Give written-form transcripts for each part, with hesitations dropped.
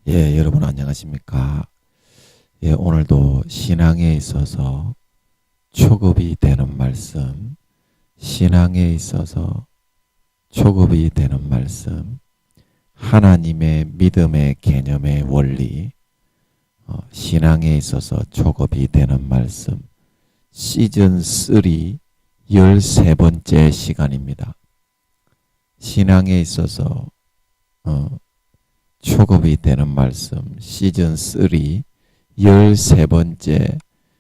여러분 안녕하십니까? 오늘도 신앙에 있어서 초급이 되는 말씀, 신앙에 있어서 초급이 되는 말씀, 하나님의 믿음의 개념의 원리, 신앙에 있어서 초급이 되는 말씀, 시즌 3 13번째 시간입니다. 신앙에 있어서 초급이 되는 말씀 시즌 3 13번째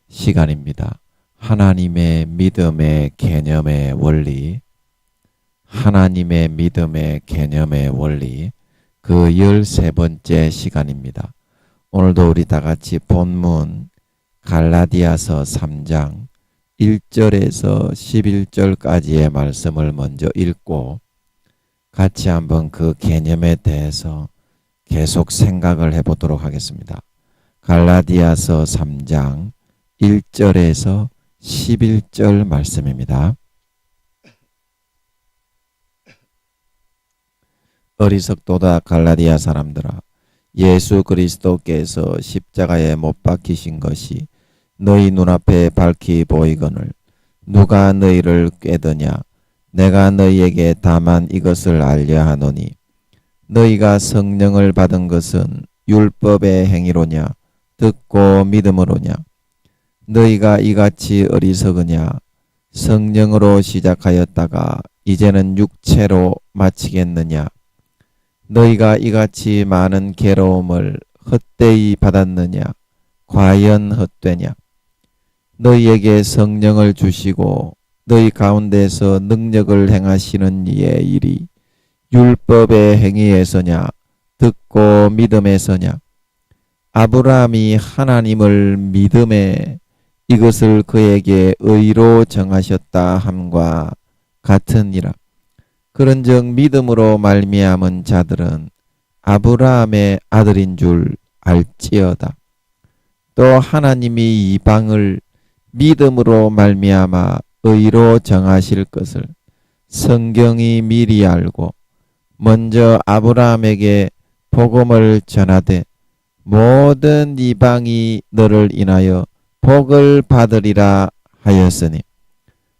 시간입니다. 하나님의 믿음의 개념의 원리, 하나님의 믿음의 개념의 원리, 그 13번째 시간입니다. 오늘도 우리 다같이 본문 갈라디아서 3장 1절에서 11절까지의 말씀을 먼저 읽고 같이 한번 그 개념에 대해서 계속 생각을 해보도록 하겠습니다. 갈라디아서 3장 1절에서 11절 말씀입니다. 어리석도다 갈라디아 사람들아, 예수 그리스도께서 십자가에 못 박히신 것이 너희 눈앞에 밝히 보이거늘 누가 너희를 꾀드냐? 내가 너희에게 다만 이것을 알려 하노니 너희가 성령을 받은 것은 율법의 행위로냐 듣고 믿음으로냐? 너희가 이같이 어리석으냐? 성령으로 시작하였다가 이제는 육체로 마치겠느냐? 너희가 이같이 많은 괴로움을 헛되이 받았느냐? 과연 헛되냐? 너희에게 성령을 주시고 너희 가운데서 능력을 행하시는 이의 일이 율법의 행위에서냐 듣고 믿음에서냐? 아브라함이 하나님을 믿음에 이것을 그에게 의로 정하셨다 함과 같으니라. 그런즉 믿음으로 말미암은 자들은 아브라함의 아들인 줄 알지어다. 또 하나님이 이방을 믿음으로 말미암아 의로 정하실 것을 성경이 미리 알고 먼저 아브라함에게 복음을 전하되 모든 이방이 너를 인하여 복을 받으리라 하였으니,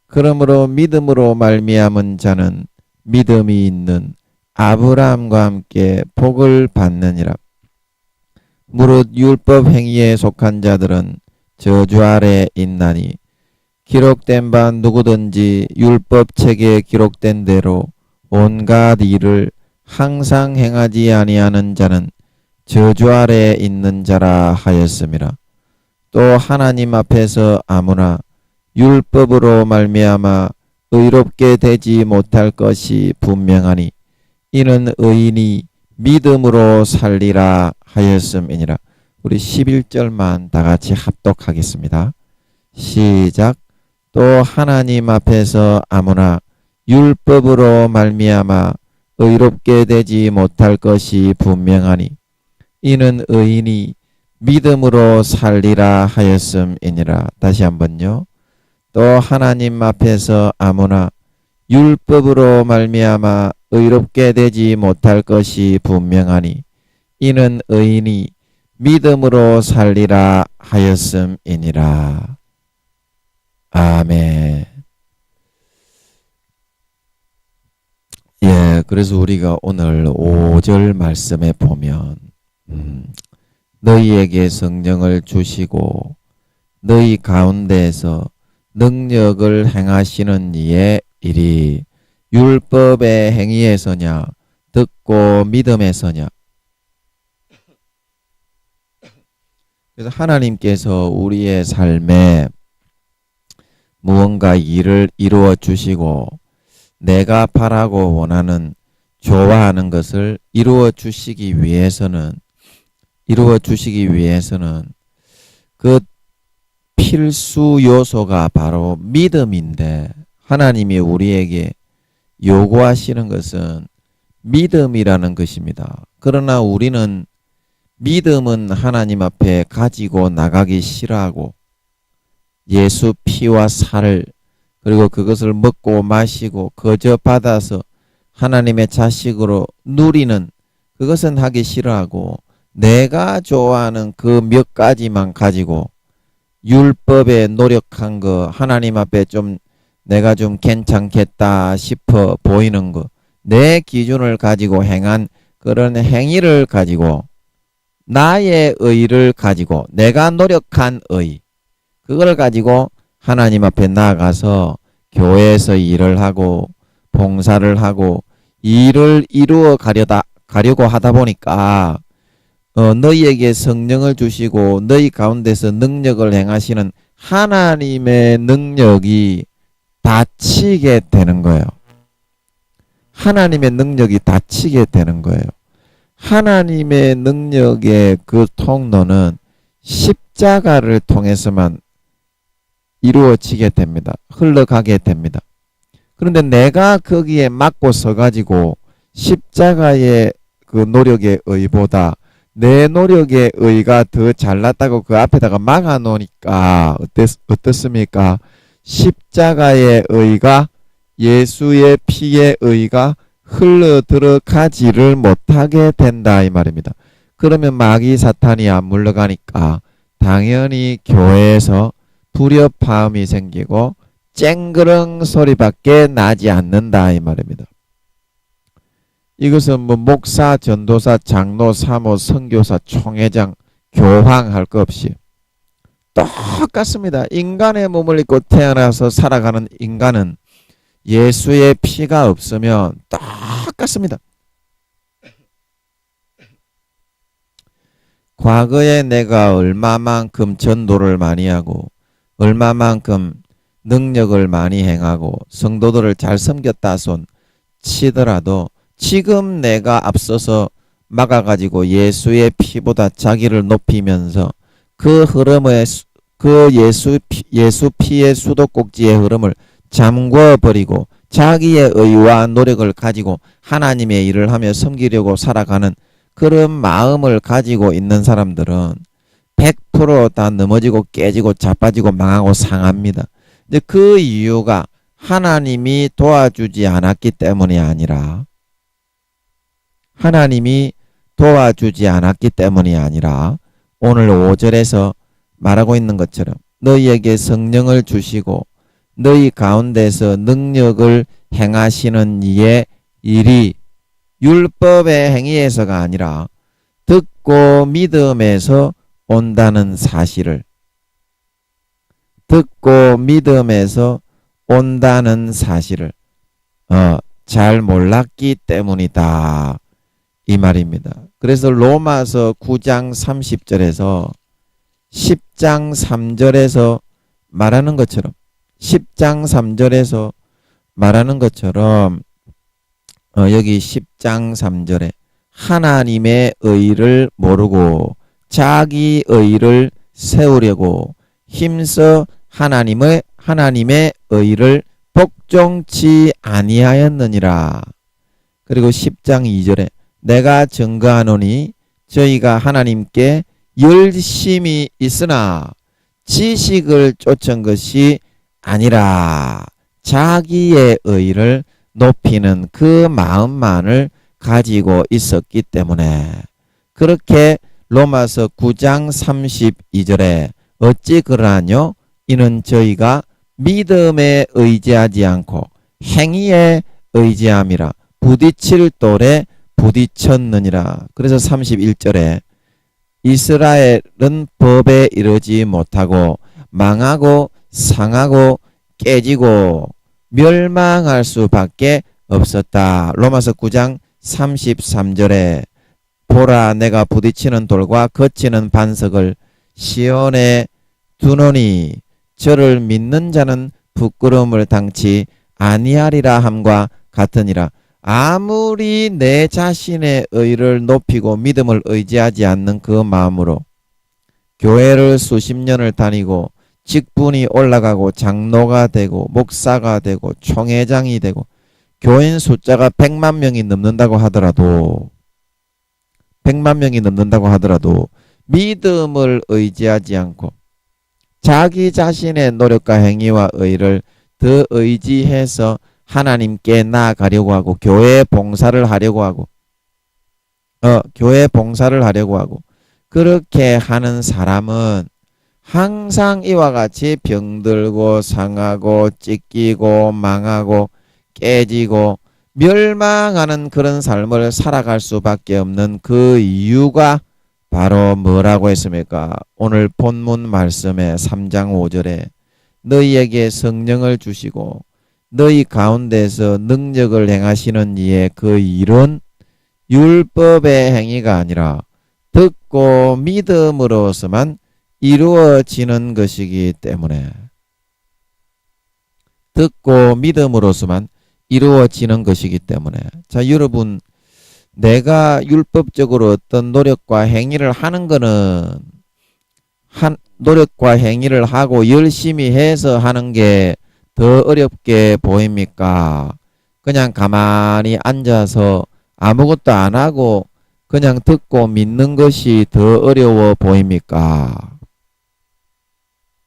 그러므로 믿음으로 말미암은 자는 믿음이 있는 아브라함과 함께 복을 받느니라. 무릇 율법 행위에 속한 자들은 저주 아래 있나니 기록된 바 누구든지 율법책에 기록된 대로 온갖 일을 항상 행하지 아니하는 자는 저주 아래에 있는 자라 하였음이라. 또 하나님 앞에서 아무나 율법으로 말미암아 의롭게 되지 못할 것이 분명하니 이는 의인이 믿음으로 살리라 하였음이니라. 우리 11절만 다같이 합독하겠습니다. 시작. 또 하나님 앞에서 아무나 율법으로 말미암아 의롭게 되지 못할 것이 분명하니 이는 의인이 믿음으로 살리라 하였음이니라. 다시 한번요. 또 하나님 앞에서 아무나 율법으로 말미암아 의롭게 되지 못할 것이 분명하니 이는 의인이 믿음으로 살리라 하였음이니라. 아멘. 그래서 우리가 오늘 5절 말씀에 보면 너희에게 성령을 주시고 너희 가운데에서 능력을 행하시는 이의 일이 율법의 행위에서냐 듣고 믿음에서냐? 그래서 하나님께서 우리의 삶에 무언가 일을 이루어 주시고 내가 바라고 원하는 좋아하는 것을 이루어 주시기 위해서는 그 필수 요소가 바로 믿음인데, 하나님이 우리에게 요구하시는 것은 믿음이라는 것입니다. 그러나 우리는 믿음은 하나님 앞에 가지고 나가기 싫어하고 예수 피와 살을 그리고 그것을 먹고 마시고 거저 받아서 하나님의 자식으로 누리는 그것은 하기 싫어하고 내가 좋아하는 그 몇 가지만 가지고 율법에 노력한 거, 하나님 앞에 좀 내가 좀 괜찮겠다 싶어 보이는 거, 내 기준을 가지고 행한 그런 행위를 가지고 나의 의를 가지고 내가 노력한 의, 그걸 가지고 하나님 앞에 나아가서 교회에서 일을 하고 봉사를 하고 일을 이루어 가려고 하다 보니까 너희에게 성령을 주시고 너희 가운데서 능력을 행하시는 하나님의 능력이 닫히게 되는 거예요. 하나님의 능력이 닫히게 되는 거예요. 하나님의 능력의 그 통로는 십자가를 통해서만 이루어지게 됩니다. 흘러가게 됩니다. 그런데 내가 거기에 막고 서가지고 십자가의 그 노력의 의보다 내 노력의 의가 더 잘났다고 그 앞에다가 막아 놓으니까 어떻습니까? 십자가의 의가, 예수의 피의 의가 흘러 들어가지를 못하게 된다 이 말입니다. 그러면 마귀 사탄이 안 물러가니까 당연히 교회에서 불협화음이 생기고 쨍그렁 소리밖에 나지 않는다 이 말입니다. 이것은 뭐 목사, 전도사, 장로, 사모, 선교사, 총회장, 교황 할 것 없이 똑같습니다. 인간의 몸을 입고 태어나서 살아가는 인간은 예수의 피가 없으면 똑같습니다. 과거에 내가 얼마만큼 전도를 많이 하고 얼마만큼 능력을 많이 행하고 성도들을 잘 섬겼다 손 치더라도 지금 내가 앞서서 막아가지고 예수의 피보다 자기를 높이면서 그 흐름의 그 예수 피의 수도꼭지의 흐름을 잠궈버리고 자기의 의와 노력을 가지고 하나님의 일을 하며 섬기려고 살아가는 그런 마음을 가지고 있는 사람들은 100% 넘어지고 깨지고 자빠지고 망하고 상합니다. 근데 그 이유가 하나님이 도와주지 않았기 때문이 아니라 오늘 5절에서 말하고 있는 것처럼 너희에게 성령을 주시고 너희 가운데서 능력을 행하시는 이의 일이 율법의 행위에서가 아니라 듣고 믿음에서 온다는 사실을 잘 몰랐기 때문이다 이 말입니다. 그래서 로마서 9장 30절에서 10장 3절에서 말하는 것처럼 10장 3절에서 말하는 것처럼 여기 10장 3절에 하나님의 의를 모르고 자기 의를 세우려고 힘써 하나님의 의를 복종치 아니하였느니라. 그리고 10장 2절에 내가 증거하노니 저희가 하나님께 열심히 있으나 지식을 쫓은 것이 아니라 자기의 의를 높이는 그 마음만을 가지고 있었기 때문에 그렇게 로마서 9장 32절에 어찌 그러하뇨? 이는 저희가 믿음에 의지하지 않고 행위에 의지함이라 부딪힐 돌에 부딪혔느니라. 그래서 31절에 이스라엘은 법에 이르지 못하고 망하고 상하고 깨지고 멸망할 수밖에 없었다. 로마서 9장 33절에 보라 내가 부딪히는 돌과 거치는 반석을 시온에 두노니 저를 믿는 자는 부끄러움을 당치 아니하리라 함과 같으니라. 아무리 내 자신의 의를 높이고 믿음을 의지하지 않는 그 마음으로 교회를 수십 년을 다니고 직분이 올라가고 장로가 되고 목사가 되고 총회장이 되고 교인 숫자가 100만 명이 넘는다고 하더라도 믿음을 의지하지 않고 자기 자신의 노력과 행위와 의를 더 의지해서 하나님께 나아가려고 하고 교회 봉사를 하려고 하고 그렇게 하는 사람은 항상 이와 같이 병들고 상하고 찢기고 망하고 깨지고 멸망하는 그런 삶을 살아갈 수밖에 없는 그 이유가 바로 뭐라고 했습니까? 오늘 본문 말씀에 3장 5절에 너희에게 성령을 주시고 너희 가운데서 능력을 행하시는 이의 그 일은 율법의 행위가 아니라 듣고 믿음으로서만 이루어지는 것이기 때문에 듣고 믿음으로서만 이루어지는 것이기 때문에 자 여러분 내가 율법적으로 어떤 노력과 행위를 하는 거는 노력과 행위를 하고 열심히 해서 하는 게 더 어렵게 보입니까? 그냥 가만히 앉아서 아무것도 안 하고 그냥 듣고 믿는 것이 더 어려워 보입니까?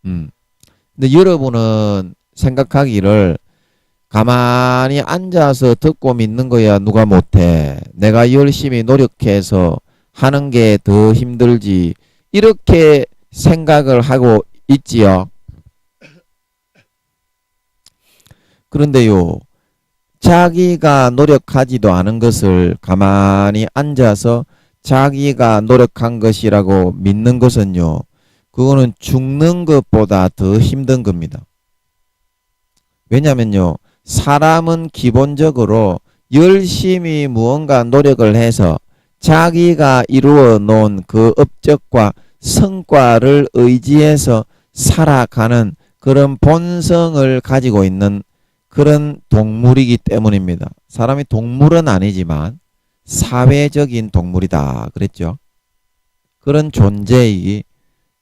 근데 여러분은 생각하기를 가만히 앉아서 듣고 믿는 거야 누가 못해. 내가 열심히 노력해서 하는 게 더 힘들지. 이렇게 생각을 하고 있지요. 그런데요. 자기가 노력하지도 않은 것을 가만히 앉아서 자기가 노력한 것이라고 믿는 것은요. 그거는 죽는 것보다 더 힘든 겁니다. 왜냐면요. 사람은 기본적으로 열심히 무언가 노력을 해서 자기가 이루어 놓은 그 업적과 성과를 의지해서 살아가는 그런 본성을 가지고 있는 그런 동물이기 때문입니다. 사람이 동물은 아니지만 사회적인 동물이다 그랬죠. 그런 존재이기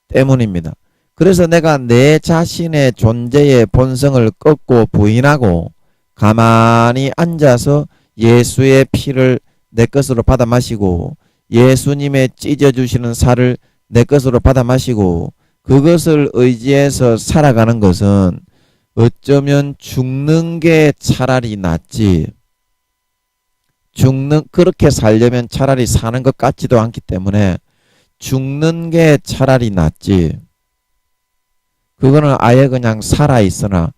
때문입니다. 그래서 내가 내 자신의 존재의 본성을 꺾고 부인하고 가만히 앉아서 예수의 피를 내 것으로 받아 마시고 예수님의 찢어주시는 살을 내 것으로 받아 마시고 그것을 의지해서 살아가는 것은 어쩌면 죽는 게 차라리 낫지. 그렇게 살려면 차라리 사는 것 같지도 않기 때문에 죽는 게 차라리 낫지. 그거는 아예 그냥 살아있으나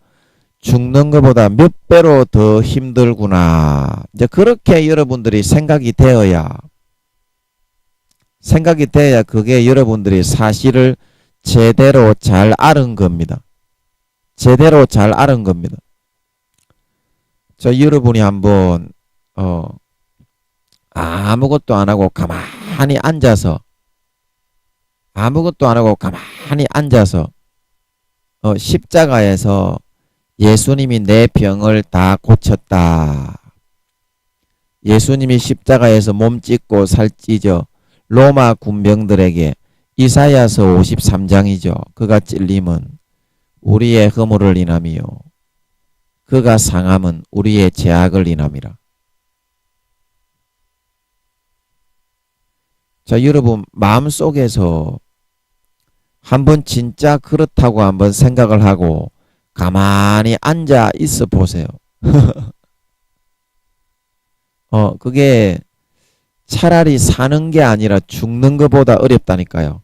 죽는 것보다 몇 배로 더 힘들구나. 이제 그렇게 여러분들이 생각이 되어야 그게 여러분들이 사실을 제대로 잘 아는 겁니다. 제대로 잘 아는 겁니다. 자, 여러분이 한번 아무것도 안 하고 가만히 앉아서 십자가에서 예수님이 내 병을 다 고쳤다. 예수님이 십자가에서 몸 찢고 살 찢어 로마 군병들에게 이사야서 53장이죠. 그가 찔림은 우리의 허물을 인함이요 그가 상함은 우리의 죄악을 인함이라. 자, 여러분 마음속에서 한번 진짜 그렇다고 한번 생각을 하고 가만히 앉아 있어 보세요. 그게 차라리 사는 게 아니라 죽는 것보다 어렵다니까요.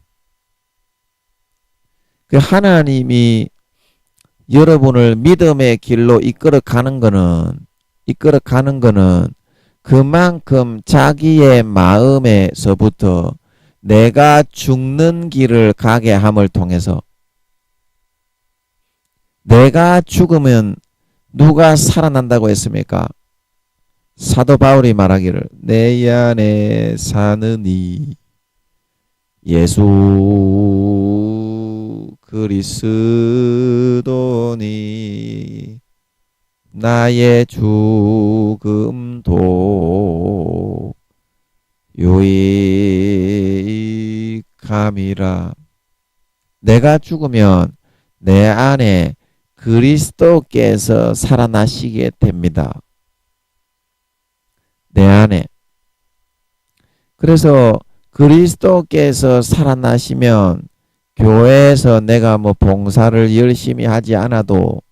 그 하나님이 여러분을 믿음의 길로 이끌어 가는 거는 그만큼 자기의 마음에서부터 내가 죽는 길을 가게 함을 통해서 내가 죽으면 누가 살아난다고 했습니까? 사도 바울이 말하기를 내 안에 사느니 예수 그리스도니 나의 죽음도 유익함이라. 내가 죽으면 내 안에 그리스도께서 살아나시게 됩니다. 내 안에. 그래서 그리스도께서 살아나시면 교회에서 내가 뭐 봉사를 열심히 하지 않아도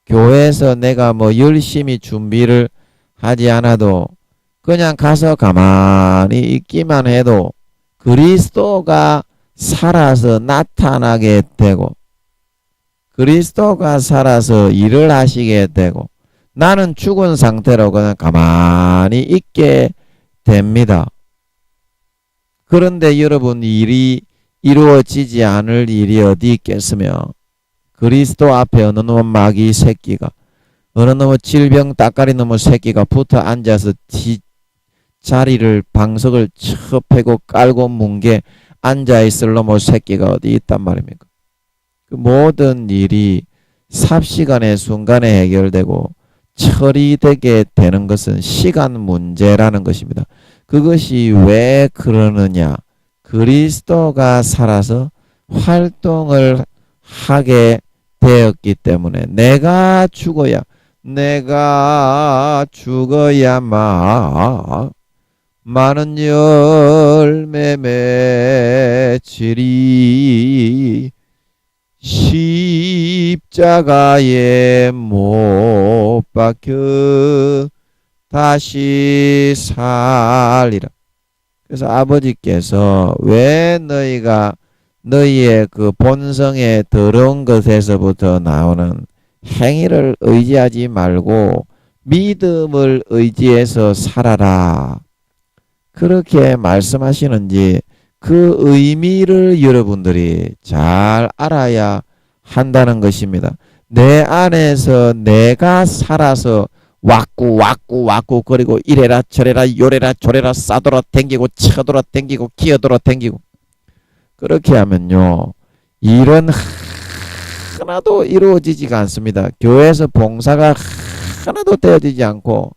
교회에서 내가 뭐 열심히 준비를 하지 않아도 그냥 가서 가만히 있기만 해도 그리스도가 살아서 나타나게 되고 그리스도가 살아서 일을 하시게 되고 나는 죽은 상태로 그냥 가만히 있게 됩니다. 그런데 여러분 일이 이루어지지 않을 일이 어디 있겠으며 그리스도 앞에 어느 놈의 마귀 새끼가 어느 놈의 질병 따까리 놈의 새끼가 붙어 앉아서 자리를 방석을 쳐 패고 깔고 뭉개 앉아있을 놈의 새끼가 어디 있단 말입니까? 그 모든 일이 삽시간의 순간에 해결되고 처리되게 되는 것은 시간 문제라는 것입니다. 그것이 왜 그러느냐? 그리스도가 살아서 활동을 하게 되었기 때문에 내가 죽어야만 많은 열매 맺으리 십자가에 못 박혀 다시 살리라. 그래서 아버지께서 왜 너희가 너희의 그 본성의 더러운 것에서부터 나오는 행위를 의지하지 말고 믿음을 의지해서 살아라. 그렇게 말씀하시는지 그 의미를 여러분들이 잘 알아야 한다는 것입니다. 내 안에서 내가 살아서 왔고 그리고 이래라 저래라 요래라 조래라 싸돌아 댕기고 쳐돌아 댕기고 기어돌아 댕기고 그렇게 하면요 일은 하나도 이루어지지가 않습니다. 교회에서 봉사가 하나도 되어지지 않고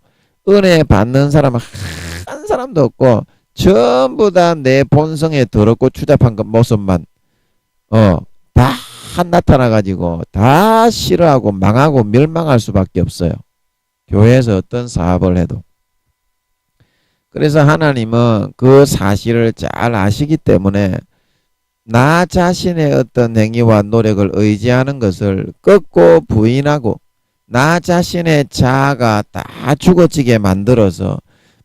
은혜 받는 사람 한 사람도 없고 전부 다 내 본성에 더럽고 추잡한 그 모습만 다 나타나가지고 다 싫어하고 망하고 멸망할 수밖에 없어요. 교회에서 어떤 사업을 해도. 그래서 하나님은 그 사실을 잘 아시기 때문에 나 자신의 어떤 행위와 노력을 의지하는 것을 꺾고 부인하고 나 자신의 자아가 다 죽어지게 만들어서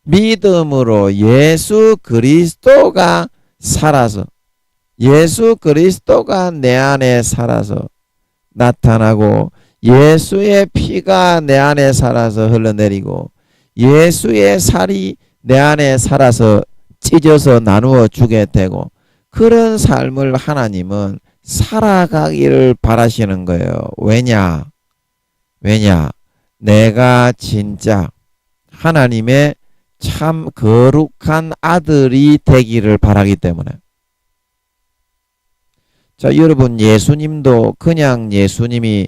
믿음으로 예수 그리스도가 살아서 예수 그리스도가 내 안에 살아서 나타나고 예수의 피가 내 안에 살아서 흘러내리고 예수의 살이 내 안에 살아서 찢어서 나누어 주게 되고 그런 삶을 하나님은 살아가기를 바라시는 거예요. 왜냐? 내가 진짜 하나님의 참 거룩한 아들이 되기를 바라기 때문에. 자, 여러분 예수님도 그냥 예수님이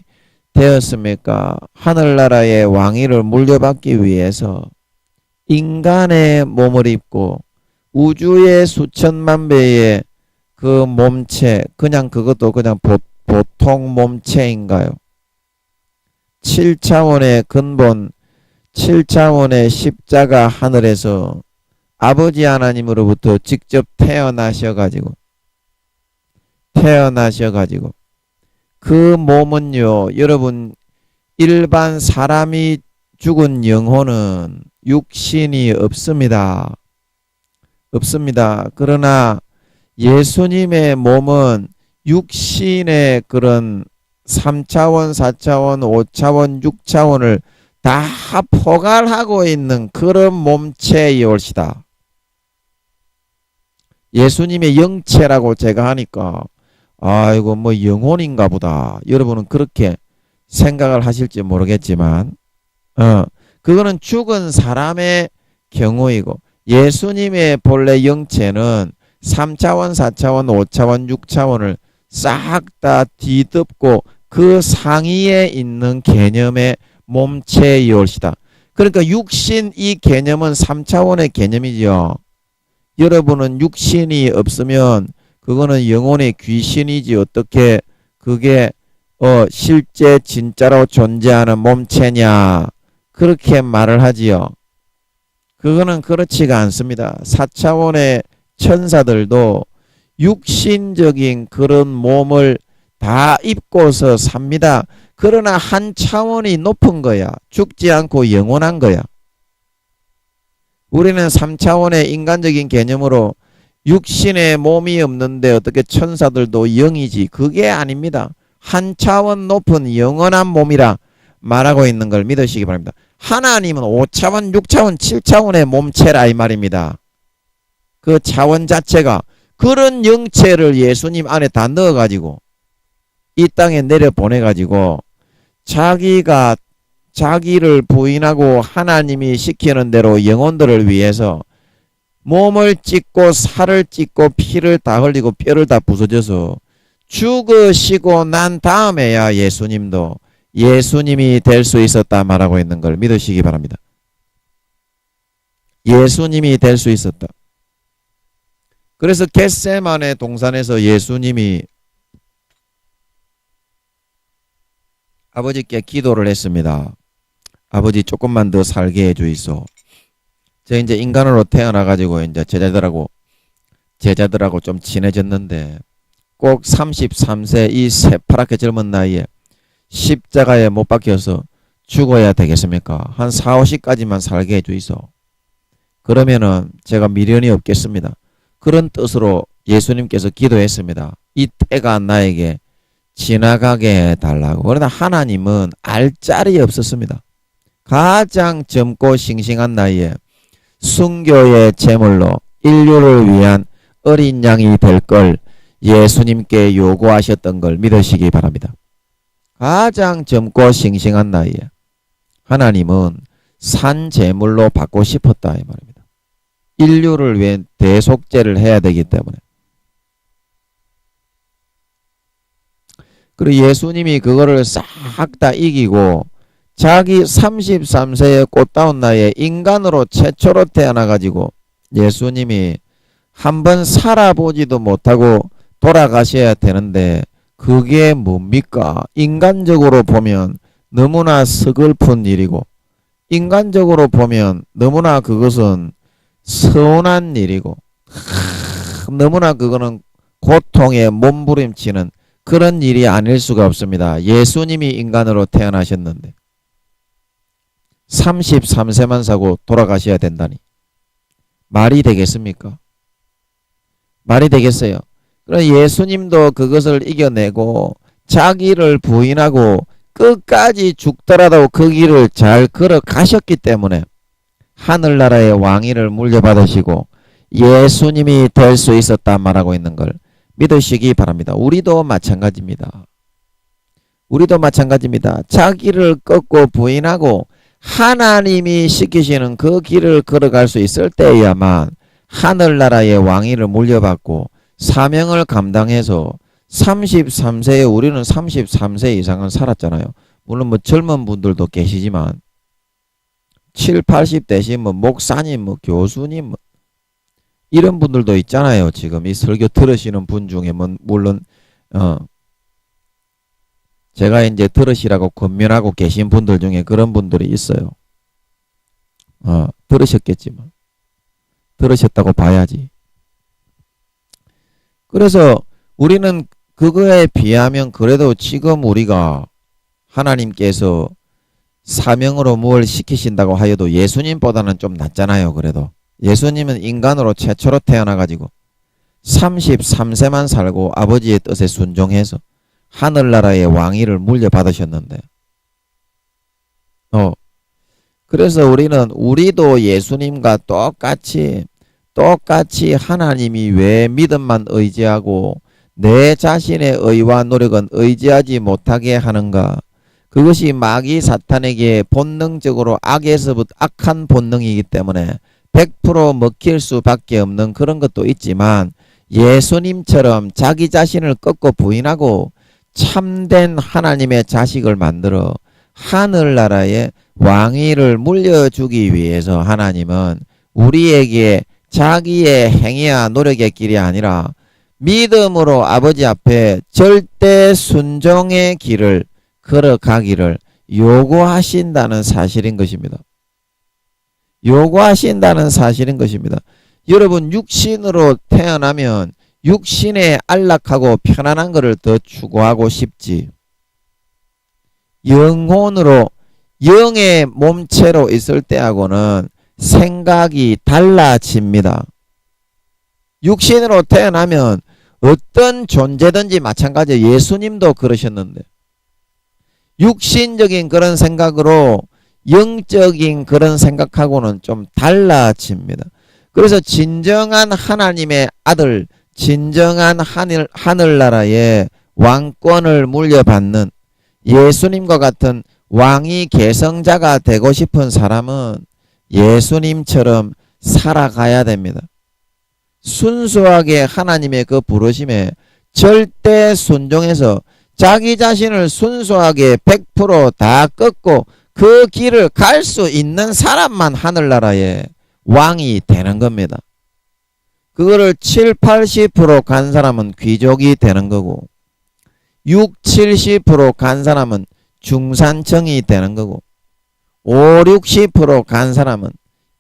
되었습니까? 하늘나라의 왕위를 물려받기 위해서 인간의 몸을 입고 우주의 수천만 배의 그 몸체, 그냥 그것도 그냥 보통 몸체인가요? 7차원의 근본, 7차원의 십자가 하늘에서 아버지 하나님으로부터 직접 태어나셔가지고 그 몸은요, 여러분 일반 사람이 죽은 영혼은 육신이 없습니다. 그러나 예수님의 몸은 육신의 그런 3차원, 4차원, 5차원, 6차원을 다 포괄하고 있는 그런 몸체이올시다. 예수님의 영체라고 제가 하니까 아이고 뭐 영혼인가 보다. 여러분은 그렇게 생각을 하실지 모르겠지만 그거는 죽은 사람의 경우이고 예수님의 본래 영체는 3차원, 4차원, 5차원, 6차원을 싹 다 뒤덮고 그 상위에 있는 개념의 몸체이올시다. 그러니까 육신 이 개념은 3차원의 개념이죠. 여러분은 육신이 없으면 그거는 영혼의 귀신이지 어떻게 그게 실제 진짜로 존재하는 몸체냐 그렇게 말을 하지요. 그거는 그렇지가 않습니다. 4차원의 천사들도 육신적인 그런 몸을 다 입고서 삽니다. 그러나 한 차원이 높은 거야. 죽지 않고 영원한 거야. 우리는 3차원의 인간적인 개념으로 육신에 몸이 없는데 어떻게 천사들도 영이지? 그게 아닙니다. 한 차원 높은 영원한 몸이라 말하고 있는 걸 믿으시기 바랍니다. 하나님은 5차원, 6차원, 7차원의 몸체라 이 말입니다. 그 차원 자체가 그런 영체를 예수님 안에 다 넣어가지고 이 땅에 내려보내가지고 자기가 자기를 부인하고 하나님이 시키는 대로 영혼들을 위해서 몸을 찢고 살을 찢고 피를 다 흘리고 뼈를 다 부서져서 죽으시고 난 다음에야 예수님도 예수님이 될 수 있었다 말하고 있는 걸 믿으시기 바랍니다. 예수님이 될 수 있었다. 그래서 겟세마네 동산에서 예수님이 아버지께 기도를 했습니다. 아버지 조금만 더 살게 해주이소. 제가 이제 인간으로 태어나가지고 이제 제자들하고 좀 친해졌는데 꼭 33세 이 새파랗게 젊은 나이에 십자가에 못 박혀서 죽어야 되겠습니까? 한 4, 50까지만 살게 해주이소. 그러면은 제가 미련이 없겠습니다. 그런 뜻으로 예수님께서 기도했습니다. 이 때가 나에게 지나가게 해달라고. 그러나 하나님은 알짜리 없었습니다. 가장 젊고 싱싱한 나이에 순교의 제물로 인류를 위한 어린 양이 될 걸 예수님께 요구하셨던 걸 믿으시기 바랍니다. 가장 젊고 싱싱한 나이에 하나님은 산 제물로 받고 싶었다 이 말입니다. 인류를 위해 대속죄를 해야 되기 때문에. 그리고 예수님이 그거를 싹 다 이기고 자기 33세의 꽃다운 나이에 인간으로 최초로 태어나가지고 예수님이 한번 살아보지도 못하고 돌아가셔야 되는데 그게 뭡니까? 인간적으로 보면 너무나 서글픈 일이고 인간적으로 보면 너무나 그것은 서운한 일이고 너무나 그거는 고통에 몸부림치는 그런 일이 아닐 수가 없습니다. 예수님이 인간으로 태어나셨는데 33세만 사고 돌아가셔야 된다니 말이 되겠습니까? 말이 되겠어요? 그럼 예수님도 그것을 이겨내고 자기를 부인하고 끝까지 죽더라도 그 길을 잘 걸어가셨기 때문에 하늘나라의 왕위를 물려받으시고 예수님이 될 수 있었다 말하고 있는 걸 믿으시기 바랍니다. 우리도 마찬가지입니다. 우리도 마찬가지입니다. 자기를 꺾고 부인하고 하나님이 시키시는 그 길을 걸어갈 수 있을 때야만 하늘나라의 왕위를 물려받고 사명을 감당해서 33세에 우리는 33세 이상은 살았잖아요. 물론 뭐 젊은 분들도 계시지만 7, 80대신 뭐 목사님, 뭐 교수님 뭐 이런 분들도 있잖아요. 지금 이 설교 들으시는 분 중에 뭐 물론 제가 이제 들으시라고 권면하고 계신 분들 중에 그런 분들이 있어요. 들으셨겠지만 들으셨다고 봐야지. 그래서 우리는 그거에 비하면 그래도 지금 우리가 하나님께서 사명으로 뭘 시키신다고 하여도 예수님보다는 좀 낫잖아요. 그래도 예수님은 인간으로 최초로 태어나가지고 33세만 살고 아버지의 뜻에 순종해서 하늘나라의 왕위를 물려받으셨는데 그래서 우리도 예수님과 똑같이 하나님이 왜 믿음만 의지하고 내 자신의 의와 노력은 의지하지 못하게 하는가? 그것이 마귀 사탄에게 본능적으로 악한 본능이기 때문에 100% 먹힐 수밖에 없는 그런 것도 있지만 예수님처럼 자기 자신을 꺾고 부인하고 참된 하나님의 자식을 만들어 하늘나라의 왕위를 물려주기 위해서 하나님은 우리에게 자기의 행위와 노력의 길이 아니라 믿음으로 아버지 앞에 절대 순종의 길을 걸어가기를 요구하신다는 사실인 것입니다. 요구하신다는 사실인 것입니다. 여러분 육신으로 태어나면 육신에 안락하고 편안한 것을 더 추구하고 싶지 영혼으로 영의 몸체로 있을 때하고는 생각이 달라집니다. 육신으로 태어나면 어떤 존재든지 마찬가지예요. 예수님도 그러셨는데 육신적인 그런 생각으로 영적인 그런 생각하고는 좀 달라집니다. 그래서 진정한 하나님의 아들, 진정한 하늘나라의 왕권을 물려받는 예수님과 같은 왕이 계성자가 되고 싶은 사람은 예수님처럼 살아가야 됩니다. 순수하게 하나님의 그 부르심에 절대 순종해서 자기 자신을 순수하게 100%다 꺾고 그 길을 갈 수 있는 사람만 하늘나라의 왕이 되는 겁니다. 그거를 7, 80%간 사람은 귀족이 되는 거고 6, 70%간 사람은 중산층이 되는 거고 5, 60%간 사람은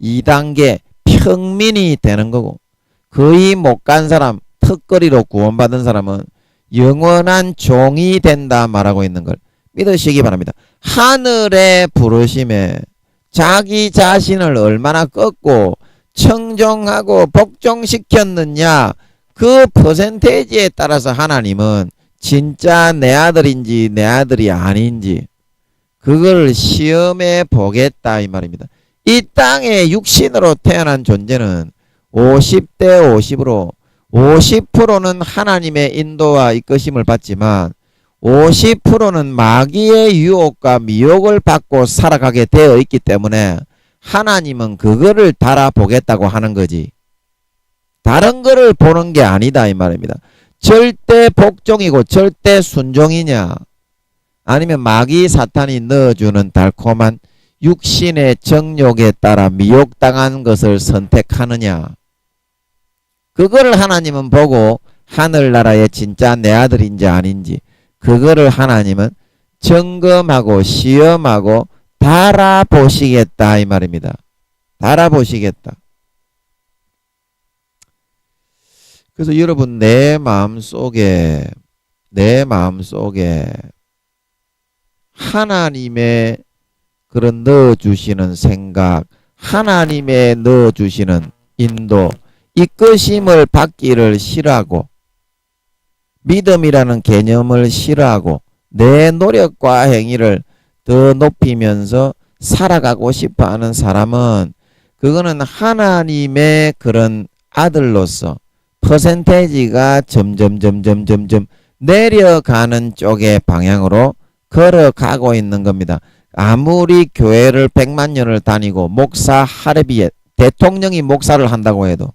2단계 평민이 되는 거고 거의 못 간 사람, 턱걸이로 구원받은 사람은 영원한 종이 된다 말하고 있는 걸 믿으시기 바랍니다. 하늘의 부르심에 자기 자신을 얼마나 꺾고 청종하고 복종시켰느냐 그 퍼센테이지에 따라서 하나님은 진짜 내 아들인지 내 아들이 아닌지 그걸 시험해 보겠다 이 말입니다. 이 땅에 육신으로 태어난 존재는 50대 50으로 50%는 하나님의 인도와 이끄심을 받지만 50%는 마귀의 유혹과 미혹을 받고 살아가게 되어 있기 때문에 하나님은 그거를 달아보겠다고 하는 거지. 다른 거를 보는 게 아니다 이 말입니다. 절대 복종이고 절대 순종이냐 아니면 마귀 사탄이 넣어주는 달콤한 육신의 정욕에 따라 미혹당한 것을 선택하느냐 그거를 하나님은 보고 하늘나라의 진짜 내 아들인지 아닌지 그거를 하나님은 점검하고 시험하고 달아보시겠다 이 말입니다. 달아보시겠다. 그래서 여러분 내 마음속에 하나님의 그런 넣어주시는 생각 하나님의 넣어주시는 인도 이끄심을 받기를 싫어하고 믿음이라는 개념을 싫어하고 내 노력과 행위를 더 높이면서 살아가고 싶어하는 사람은 그거는 하나님의 그런 아들로서 퍼센테이지가 점점 내려가는 쪽의 방향으로 걸어가고 있는 겁니다. 아무리 교회를 100만 년을 다니고 목사 할애비에 대통령이 목사를 한다고 해도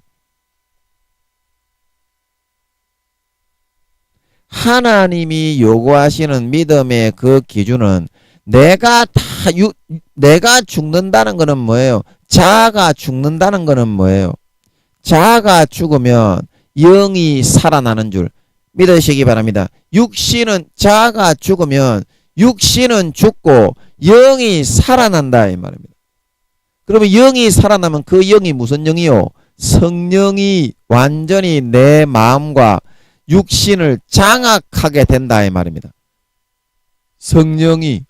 하나님이 요구하시는 믿음의 그 기준은 내가 죽는다는 것은 뭐예요? 자아가 죽는다는 것은 뭐예요? 자아가 죽으면 영이 살아나는 줄 믿으시기 바랍니다. 육신은 자아가 죽으면 육신은 죽고 영이 살아난다 이 말입니다. 그러면 영이 살아나면 그 영이 무슨 영이요? 성령이 완전히 내 마음과 육신을 장악하게 된다 이 말입니다. 성령이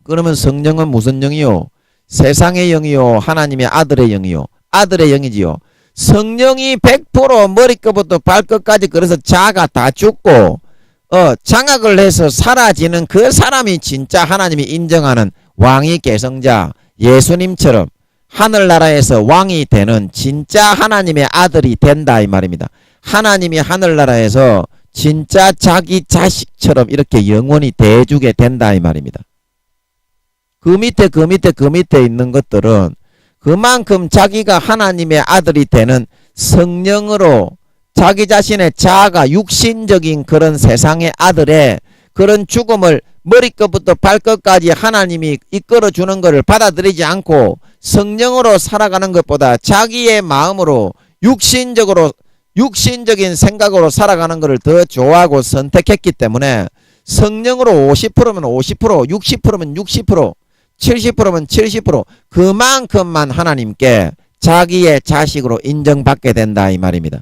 그러면 성령은 무슨 영이요? 세상의 영이요? 하나님의 아들의 영이요? 아들의 영이지요. 성령이 100% 머리끝부터 발끝까지 그래서 자아가 다 죽고 장악을 해서 사라지는 그 사람이 진짜 하나님이 인정하는 왕이 계성자 예수님처럼 하늘나라에서 왕이 되는 진짜 하나님의 아들이 된다 이 말입니다. 하나님이 하늘나라에서 진짜 자기 자식처럼 이렇게 영원히 대해주게 된다 이 말입니다. 그 밑에 있는 것들은 그만큼 자기가 하나님의 아들이 되는 성령으로 자기 자신의 자아가 육신적인 그런 세상의 아들의 그런 죽음을 머리끝부터 발끝까지 하나님이 이끌어주는 것을 받아들이지 않고 성령으로 살아가는 것보다 자기의 마음으로 육신적인 생각으로 살아가는 것을 더 좋아하고 선택했기 때문에 성령으로 50%면 50%, 60%면 60%, 70%면 70% 그만큼만 하나님께 자기의 자식으로 인정받게 된다 이 말입니다.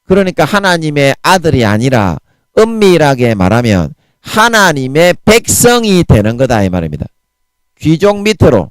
그러니까 하나님의 아들이 아니라 엄밀하게 말하면 하나님의 백성이 되는 거다 이 말입니다. 귀족 밑으로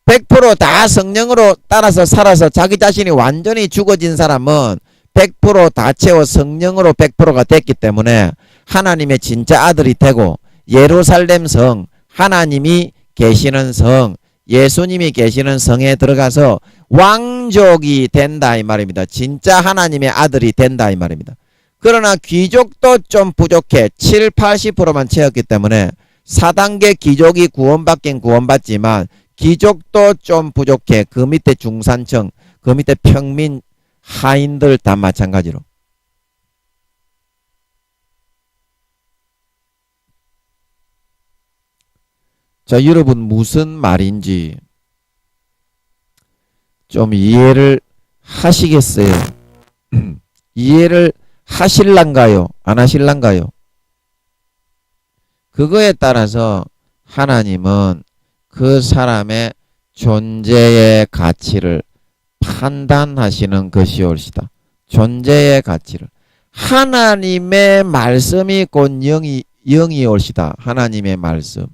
100%다 성령으로 따라서 살아서 자기 자신이 완전히 죽어진 사람은 100%다 채워 성령으로 100%가 됐기 때문에 하나님의 진짜 아들이 되고 예루살렘 성, 하나님이 계시는 성, 예수님이 계시는 성에 들어가서 왕족이 된다 이 말입니다. 진짜 하나님의 아들이 된다 이 말입니다. 그러나 귀족도 좀 부족해. 7, 80%만 채웠기 때문에 4단계 귀족이 구원받긴 구원받지만 귀족도 좀 부족해. 그 밑에 중산층, 그 밑에 평민, 하인들 다 마찬가지로. 자, 여러분 무슨 말인지 좀 이해를 하시겠어요? 이해를 하실란가요? 안 하실란가요? 그거에 따라서 하나님은 그 사람의 존재의 가치를 판단하시는 것이올시다. 존재의 가치를. 하나님의 말씀이 곧 영이 올시다. 하나님의 말씀.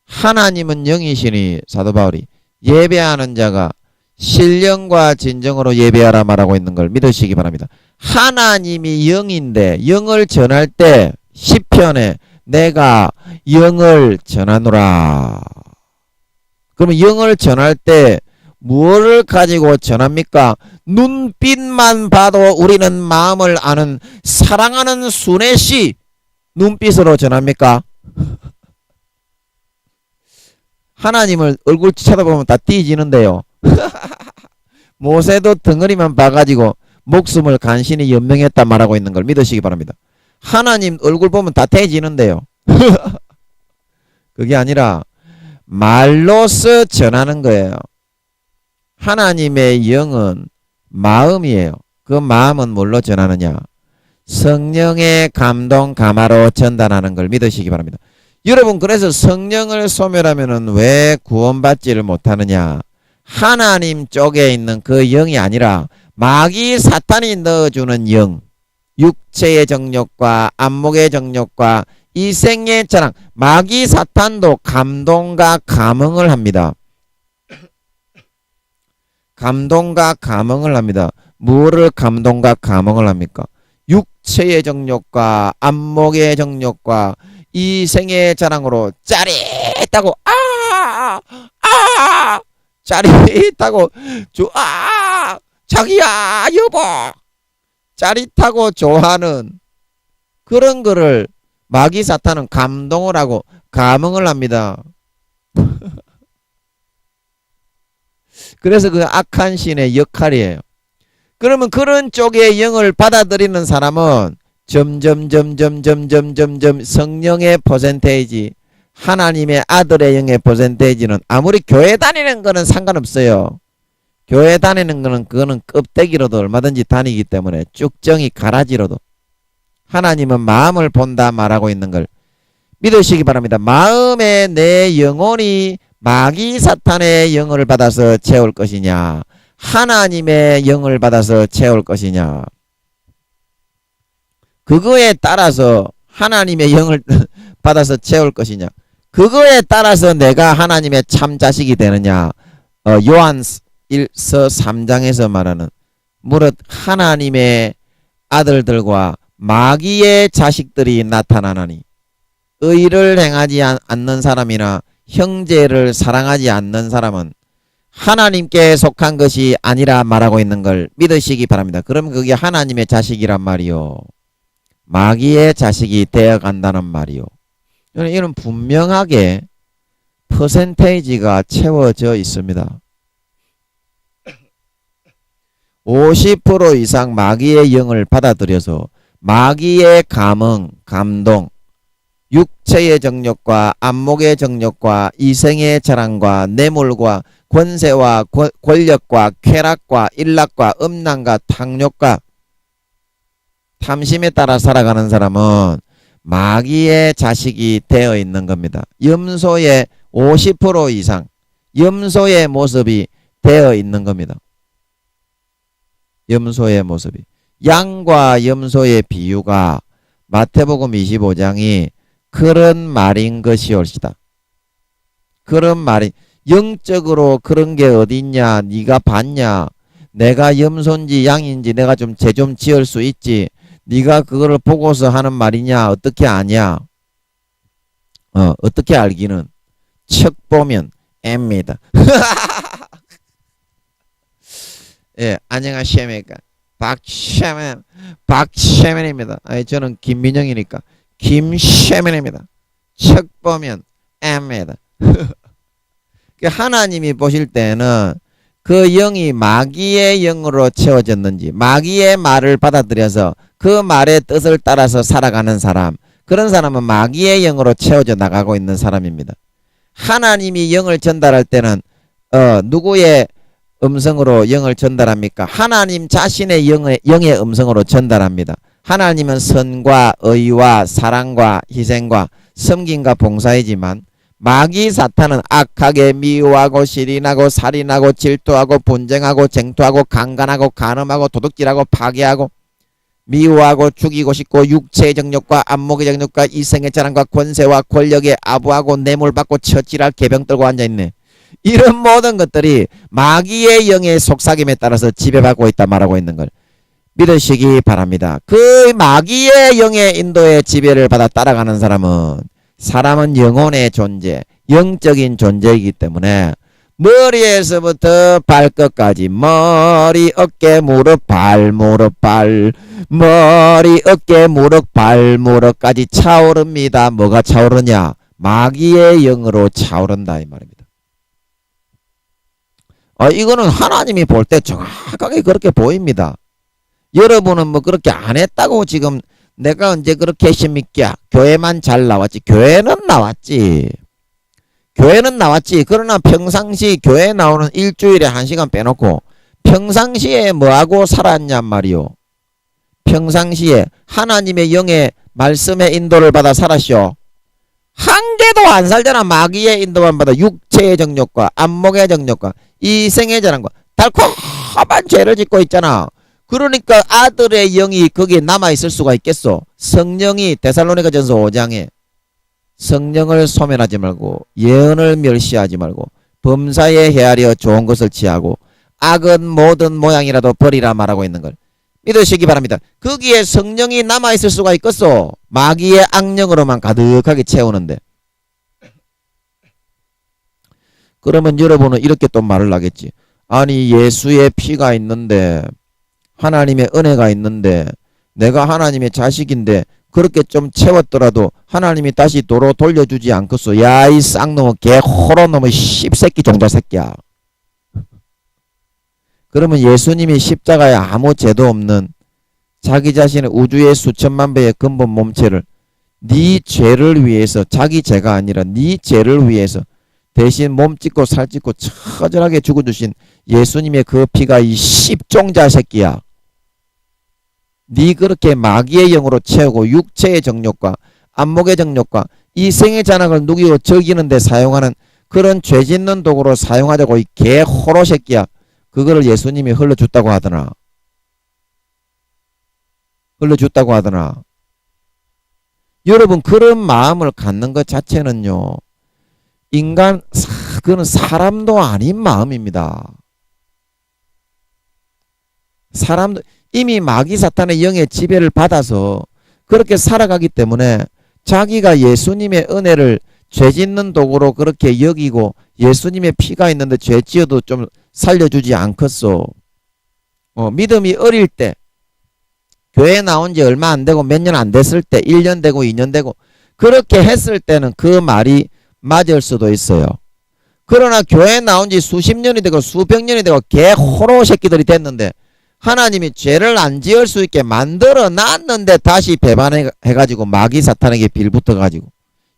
하나님은 영이시니 사도 바울이 예배하는 자가 신령과 진정으로 예배하라 말하고 있는 걸 믿으시기 바랍니다. 하나님이 영인데 영을 전할 때 시편에 내가 영을 전하노라. 그러면 영을 전할 때 무엇을 가지고 전합니까? 눈빛만 봐도 우리는 마음을 아는 사랑하는 순애 씨 눈빛으로 전합니까? 하나님을 얼굴 쳐다보면 다 띠지는데요. 모세도 덩어리만 봐가지고 목숨을 간신히 연명했다 말하고 있는 걸 믿으시기 바랍니다. 하나님 얼굴 보면 다 태지는데요. 그게 아니라 말로써 전하는 거예요. 하나님의 영은 마음이에요. 그 마음은 뭘로 전하느냐? 성령의 감동 감화로 전달하는 걸 믿으시기 바랍니다. 여러분 그래서 성령을 소멸하면은 왜 구원받지를 못하느냐? 하나님 쪽에 있는 그 영이 아니라 마귀 사탄이 넣어주는 영, 육체의 정욕과 안목의 정욕과 이생의 자랑, 마귀 사탄도 감동과 감흥을 합니다. 감동과 감흥을 합니다. 무엇을 감동과 감흥을 합니까? 육체의 정욕과 안목의 정욕과 이생의 자랑으로 짜릿하고 짜릿하고 자기야 여보 짜릿하고 좋아하는 그런 거를 마귀 사탄은 감동을 하고 감흥을 합니다. 그래서 그 악한 신의 역할이에요. 그러면 그런 쪽의 영을 받아들이는 사람은 점점 성령의 퍼센테이지, 하나님의 아들의 영의 퍼센테이지는 아무리 교회 다니는 거는 상관없어요. 교회 다니는 거는 그거는 껍데기로도 얼마든지 다니기 때문에 쭉정이 가라지로도 하나님은 마음을 본다 말하고 있는 걸 믿으시기 바랍니다. 마음에 내 영혼이 마귀 사탄의 영을 받아서 채울 것이냐, 하나님의 영을 받아서 채울 것이냐, 그거에 따라서 하나님의 영을 받아서 채울 것이냐, 그거에 따라서 내가 하나님의 참 자식이 되느냐. 요한서 3장에서 말하는 무릇 하나님의 아들들과 마귀의 자식들이 나타나나니 의를 행하지 않는 사람이나 형제를 사랑하지 않는 사람은 하나님께 속한 것이 아니라 말하고 있는 걸 믿으시기 바랍니다. 그럼 그게 하나님의 자식이란 말이요, 마귀의 자식이 되어간다는 말이요. 이는 분명하게 퍼센테이지가 채워져 있습니다. 50% 이상 마귀의 영을 받아들여서 마귀의 감흥, 감동, 육체의 정욕과 안목의 정욕과 이생의 자랑과 뇌물과 권세와 권력과 쾌락과 일락과 음란과 탕욕과 탐심에 따라 살아가는 사람은 마귀의 자식이 되어 있는 겁니다. 염소의 50% 이상 염소의 모습이 되어 있는 겁니다. 염소의 모습이. 양과 염소의 비유가 마태복음 25장이 그런 말인 것이올시다. 그런 말이 영적으로 그런 게 어딨냐? 네가 봤냐? 내가 염소인지 양인지 내가 좀 죄 좀 지을 수 있지. 네가 그거를 보고서 하는 말이냐? 어떻게 아냐? 어떻게 알기는 척 보면 앱니다. 예, 안녕하십니까. 박셰맨입니다. 아니, 저는 김민영이니까 김셰맨입니다. 척 보면 앱니다. 하나님이 보실 때는 그 영이 마귀의 영으로 채워졌는지 마귀의 말을 받아들여서 그 말의 뜻을 따라서 살아가는 사람, 그런 사람은 마귀의 영으로 채워져 나가고 있는 사람입니다. 하나님이 영을 전달할 때는 누구의 음성으로 영을 전달합니까? 하나님 자신의 영의 음성으로 전달합니다. 하나님은 선과 의와 사랑과 희생과 섬김과 봉사이지만 마귀 사탄은 악하게 미워하고 시린하고 살인하고 질투하고 분쟁하고 쟁투하고 강간하고 간음하고 도둑질하고 파괴하고 미워하고 죽이고 싶고 육체의 정욕과 안목의 정욕과 이생의 자랑과 권세와 권력에 아부하고 뇌물받고 처질할 개병 떨고 앉아있네. 이런 모든 것들이 마귀의 영의 속삭임에 따라서 지배받고 있다 말하고 있는 걸 믿으시기 바랍니다. 그 마귀의 영의 인도에 지배를 받아 따라가는 사람은 영혼의 존재, 영적인 존재이기 때문에 머리에서부터 발끝까지 머리, 어깨, 무릎, 발, 무릎, 발, 머리, 어깨, 무릎, 발, 무릎까지 차오릅니다. 뭐가 차오르냐? 마귀의 영으로 차오른다 이 말입니다. 이거는 하나님이 볼 때 정확하게 그렇게 보입니다. 여러분은 뭐 그렇게 안 했다고 지금 내가 언제 그렇게 했습니까? 교회만 잘 나왔지. 교회는 나왔지. 그러나 평상시 교회 나오는 일주일에 1시간 빼놓고 평상시에 뭐하고 살았냔 말이요. 평상시에 하나님의 영의 말씀의 인도를 받아 살았쇼. 한 개도 안 살잖아. 마귀의 인도만 받아 육체의 정욕과 안목의 정욕과 이생의 자랑과 달콤한 죄를 짓고 있잖아. 그러니까 아들의 영이 거기에 남아있을 수가 있겠소. 성령이 데살로니가전서 5장에 성령을 소멸하지 말고 예언을 멸시하지 말고 범사에 헤아려 좋은 것을 취하고 악은 모든 모양이라도 버리라 말하고 있는 걸 믿으시기 바랍니다. 거기에 성령이 남아있을 수가 있겠소. 마귀의 악령으로만 가득하게 채우는데. 그러면 여러분은 이렇게 또 말을 하겠지. 아니 예수의 피가 있는데 하나님의 은혜가 있는데 내가 하나님의 자식인데 그렇게 좀 채웠더라도 하나님이 다시 도로 돌려주지 않겠소. 야 이 쌍놈의 개호로놈의 씹새끼 종자새끼야. 그러면 예수님이 십자가에 아무 죄도 없는 자기 자신의 우주의 수천만 배의 근본 몸체를 네 죄를 위해서, 자기 죄가 아니라 네 죄를 위해서 대신 몸 찢고 살 찢고 처절하게 죽어주신 예수님의 그 피가 이 씹종자 새끼야. 네 그렇게 마귀의 영으로 채우고 육체의 정욕과 안목의 정욕과 이생의 잔악을 누기고 적이는 데 사용하는 그런 죄 짓는 도구로 사용하자고 이 개호로 새끼야. 그거를 예수님이 흘러줬다고 하더나. 여러분 그런 마음을 갖는 것 자체는요. 그건 사람도 아닌 마음입니다. 사람도 이미 마귀 사탄의 영의 지배를 받아서 그렇게 살아가기 때문에 자기가 예수님의 은혜를 죄 짓는 도구로 그렇게 여기고 예수님의 피가 있는데 죄 지어도 좀 살려주지 않겠소. 믿음이 어릴 때 교회 나온 지 얼마 안 되고 몇 년 안 됐을 때 1년 되고 2년 되고 그렇게 했을 때는 그 말이 맞을 수도 있어요. 그러나 교회 나온 지 수십 년이 되고 수백 년이 되고 개호로 새끼들이 됐는데 하나님이 죄를 안 지을 수 있게 만들어 놨는데 다시 배반해가지고 마귀 사탄에게 빌붙어가지고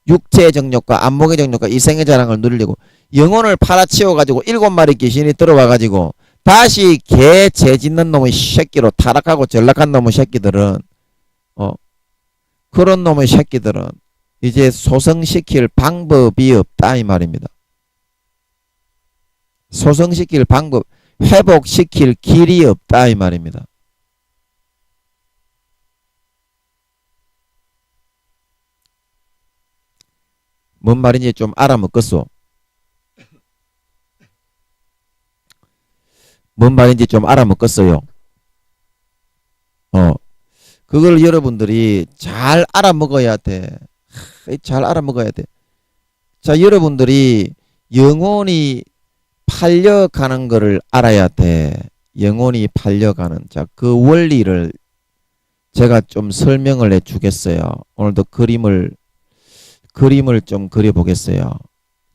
육체의 정욕과 안목의 정욕과 이생의 자랑을 누리려고 영혼을 팔아치워가지고 7마리 귀신이 들어와가지고 다시 개 죄 짓는 놈의 새끼로 타락하고 전락한 놈의 새끼들은 그런 놈의 새끼들은 이제 소성시킬 방법이 없다 이 말입니다. 소성시킬 방법, 회복시킬 길이 없다 이 말입니다. 뭔 말인지 좀 알아먹겠소? 뭔 말인지 좀 알아먹겠어요. 그걸 여러분들이 잘 알아먹어야 돼. 잘 알아먹어야 돼. 자, 여러분들이 영혼이 팔려가는 거를 알아야 돼. 영혼이 팔려가는. 자, 그 원리를 제가 좀 설명을 해 주겠어요. 오늘도 그림을 좀 그려보겠어요.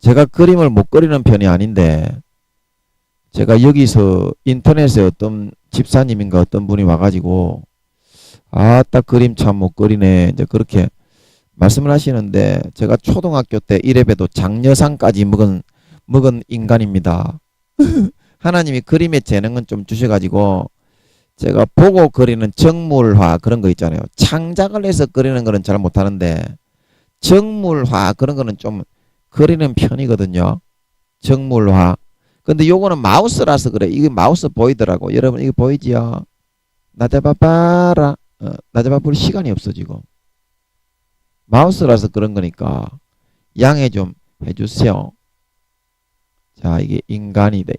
제가 그림을 못 그리는 편이 아닌데, 제가 여기서 인터넷에 어떤 집사님인가 어떤 분이 와가지고, 딱 그림 참 못 그리네. 이제 그렇게 말씀을 하시는데, 제가 초등학교 때 이래봬도 장려상까지 먹은 인간입니다. 하나님이 그림의 재능은 좀 주셔가지고, 제가 보고 그리는 정물화 그런 거 있잖아요. 창작을 해서 그리는 거는 잘 못하는데, 정물화 그런 거는 좀 그리는 편이거든요. 정물화. 근데 요거는 마우스라서 그래. 이게 마우스 보이더라고. 여러분 이거 보이지요? 나대봐봐라. 나대봐볼 시간이 없어 지금. 마우스라서 그런 거니까 양해 좀 해주세요. 자, 이게 인간이다.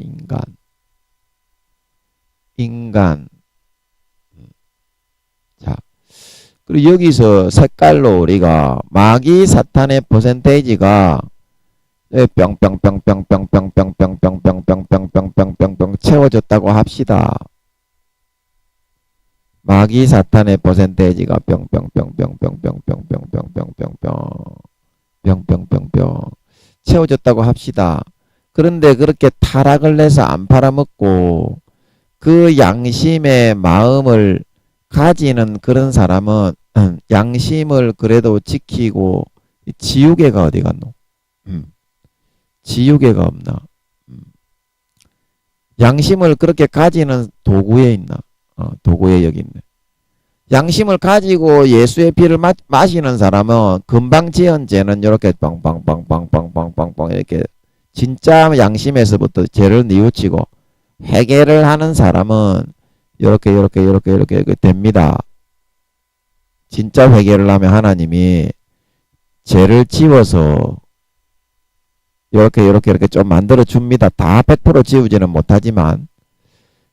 인간. 자, 그리고 여기서 색깔로 우리가 마귀 사탄의 퍼센테이지가 뿅뿅뿅뿅뿅뿅뿅뿅뿅뿅뿅뿅뿅뿅 채워졌다고 합시다. 마귀 사탄의 퍼센테이지가 뿅뿅뿅뿅뿅뿅뿅뿅뿅뿅뿅뿅뿅 채워졌다고 합시다. 그런데 그렇게 타락을 해서 안 팔아먹고 그 양심의 마음을 가지는 그런 사람은 양심을 그래도 지키고 지우개가 어디 갔노? 지우개가 없나? 양심을 그렇게 가지는 도구에 있나? 도구에 여기 있네. 양심을 가지고 예수의 피를 마시는 사람은 금방 지은 죄는 이렇게 빵빵빵빵빵빵빵빵 이렇게 진짜 양심에서부터 죄를 뉘우치고 회개를 하는 사람은 이렇게 됩니다. 진짜 회개를 하면 하나님이 죄를 지워서 이렇게 좀 만들어 줍니다. 다 100% 지우지는 못하지만.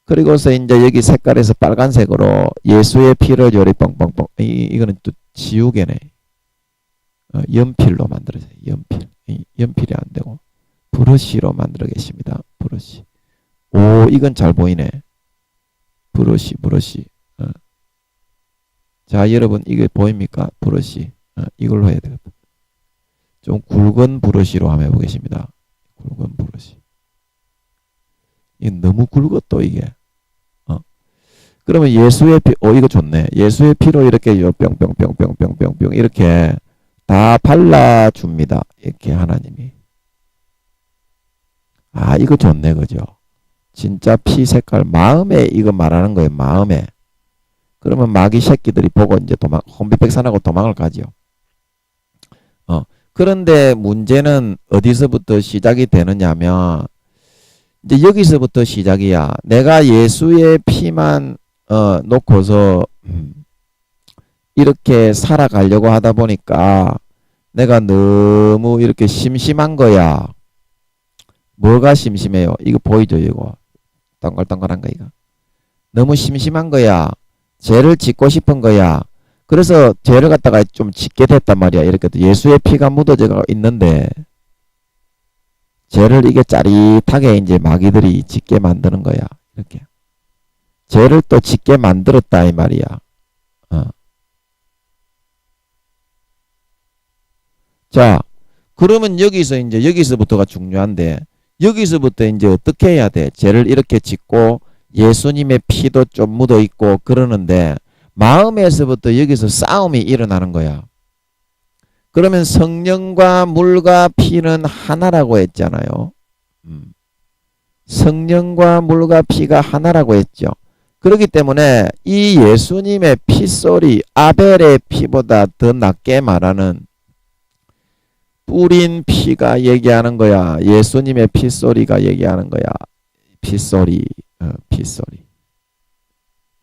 그리고서 이제 여기 색깔에서 빨간색으로 예수의 피를 요리 뻥뻥뻥. 이거는 또 지우개네. 연필로 만들어져요. 연필이 안 되고 브러쉬로 만들어 계십니다. 브러쉬. 오, 이건 잘 보이네. 브러쉬. 자, 여러분 이게 보입니까? 브러쉬. 이걸로 해야 되겠다. 좀 굵은 브러쉬로 한번 해보겠습니다. 굵은 브러쉬. 이게 너무 굵었다 이게. 그러면 예수의 피, 이거 좋네. 예수의 피로 이렇게 뿅뿅뿅뿅뿅뿅뿅 이렇게 다 발라줍니다. 이렇게 하나님이. 이거 좋네, 그죠? 진짜 피 색깔, 마음에 이거 말하는 거예요, 마음에. 그러면 마귀 새끼들이 보고 이제 혼비백산하고 도망을 가죠. 그런데 문제는 어디서부터 시작이 되느냐면, 이제 여기서부터 시작이야. 내가 예수의 피만 놓고서 이렇게 살아가려고 하다 보니까 내가 너무 이렇게 심심한 거야. 뭐가 심심해요? 이거 보이죠, 이거? 동글동글한 거 이거. 너무 심심한 거야. 죄를 짓고 싶은 거야. 그래서 죄를 갖다가 좀 짓게 됐단 말이야. 이렇게 예수의 피가 묻어져 있는데 죄를 이게 짜릿하게 이제 마귀들이 짓게 만드는 거야. 이렇게. 죄를 또 짓게 만들었다 이 말이야. 자, 그러면 여기서부터가 중요한데, 여기서부터 이제 어떻게 해야 돼? 죄를 이렇게 짓고 예수님의 피도 좀 묻어 있고 그러는데 마음에서부터 여기서 싸움이 일어나는 거야. 그러면 성령과 물과 피는 하나라고 했잖아요. 성령과 물과 피가 하나라고 했죠. 그렇기 때문에 이 예수님의 피소리, 아벨의 피보다 더 낫게 말하는 뿌린 피가 얘기하는 거야. 예수님의 피소리가 얘기하는 거야. 피소리.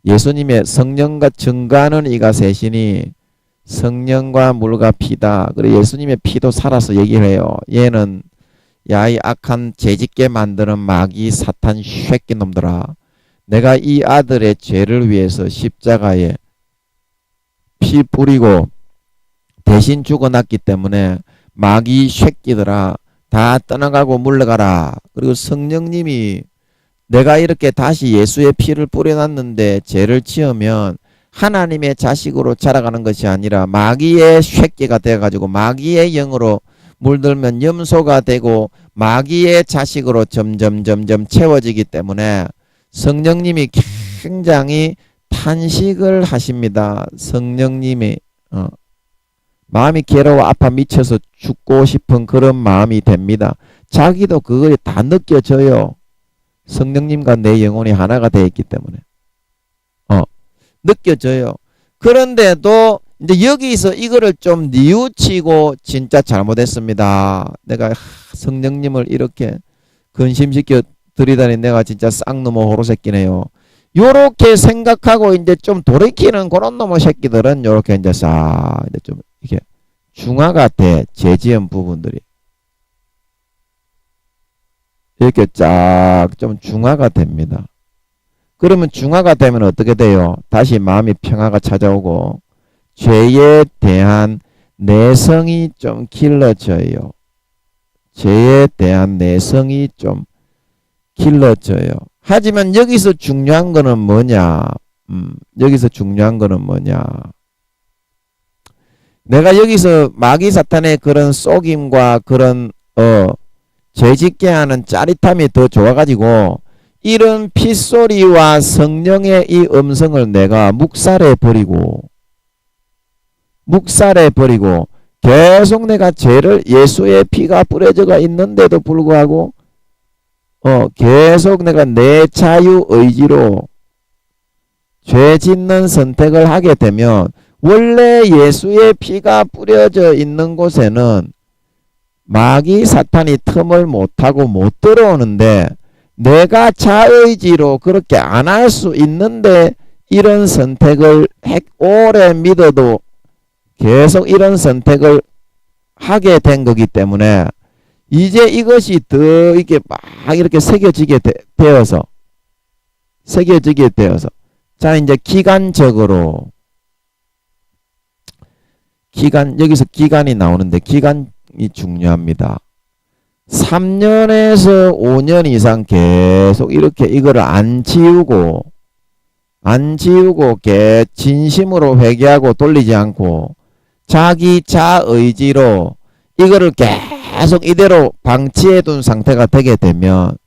예수님의 성령과 증거하는 이가 셋이니 성령과 물과 피다. 그리고 예수님의 피도 살아서 얘기를 해요. 얘는 야, 이 악한 죄짓게 만드는 마귀 사탄 쉐끼 놈들아. 내가 이 아들의 죄를 위해서 십자가에 피 뿌리고 대신 죽어놨기 때문에 마귀 새끼들아 다 떠나가고 물러가라. 그리고 성령님이 내가 이렇게 다시 예수의 피를 뿌려놨는데 죄를 지으면 하나님의 자식으로 자라가는 것이 아니라 마귀의 새끼가 되어가지고 마귀의 영으로 물들면 염소가 되고 마귀의 자식으로 점점 채워지기 때문에 성령님이 굉장히 탄식을 하십니다. 성령님이 마음이 괴로워 아파 미쳐서 죽고 싶은 그런 마음이 됩니다. 자기도 그걸 다 느껴져요. 성령님과 내 영혼이 하나가 되어 있기 때문에 느껴져요. 그런데도 이제 여기서 이거를 좀 뉘우치고 진짜 잘못했습니다. 내가 성령님을 이렇게 근심시켜 드리다니 내가 진짜 쌍놈의 호로새끼네요. 요렇게 생각하고 이제 좀 돌이키는 그런 놈의 새끼들은 요렇게 이제 싹 이제 좀 이게 중화가 돼. 죄지은 부분들이 이렇게 쫙 좀 중화가 됩니다. 그러면 중화가 되면 어떻게 돼요? 다시 마음이 평화가 찾아오고 죄에 대한 내성이 좀 길러져요. 죄에 대한 내성이 좀 길러져요. 하지만 여기서 중요한 거는 뭐냐? 여기서 중요한 거는 뭐냐? 내가 여기서 마귀 사탄의 그런 속임과 그런 죄짓게 하는 짜릿함이 더 좋아가지고 이런 핏소리와 성령의 이 음성을 내가 묵살해버리고 계속 내가 죄를 예수의 피가 뿌려져가 있는데도 불구하고 계속 내가 내 자유 의지로 죄 짓는 선택을 하게 되면 원래 예수의 피가 뿌려져 있는 곳에는 마귀 사탄이 틈을 못하고 못 들어오는데 내가 자의지로 그렇게 안 할 수 있는데 이런 선택을 오래 믿어도 계속 이런 선택을 하게 된 거기 때문에 이제 이것이 더 이렇게 막 이렇게 새겨지게 되어서 자 이제 기간적으로 여기서 기간이 나오는데 기간이 중요합니다. 3년에서 5년 이상 계속 이렇게 이거를 안 지우고 진심으로 회개하고 돌리지 않고 자기 자의지로 이거를 계속 이대로 방치해 둔 상태가 되게 되면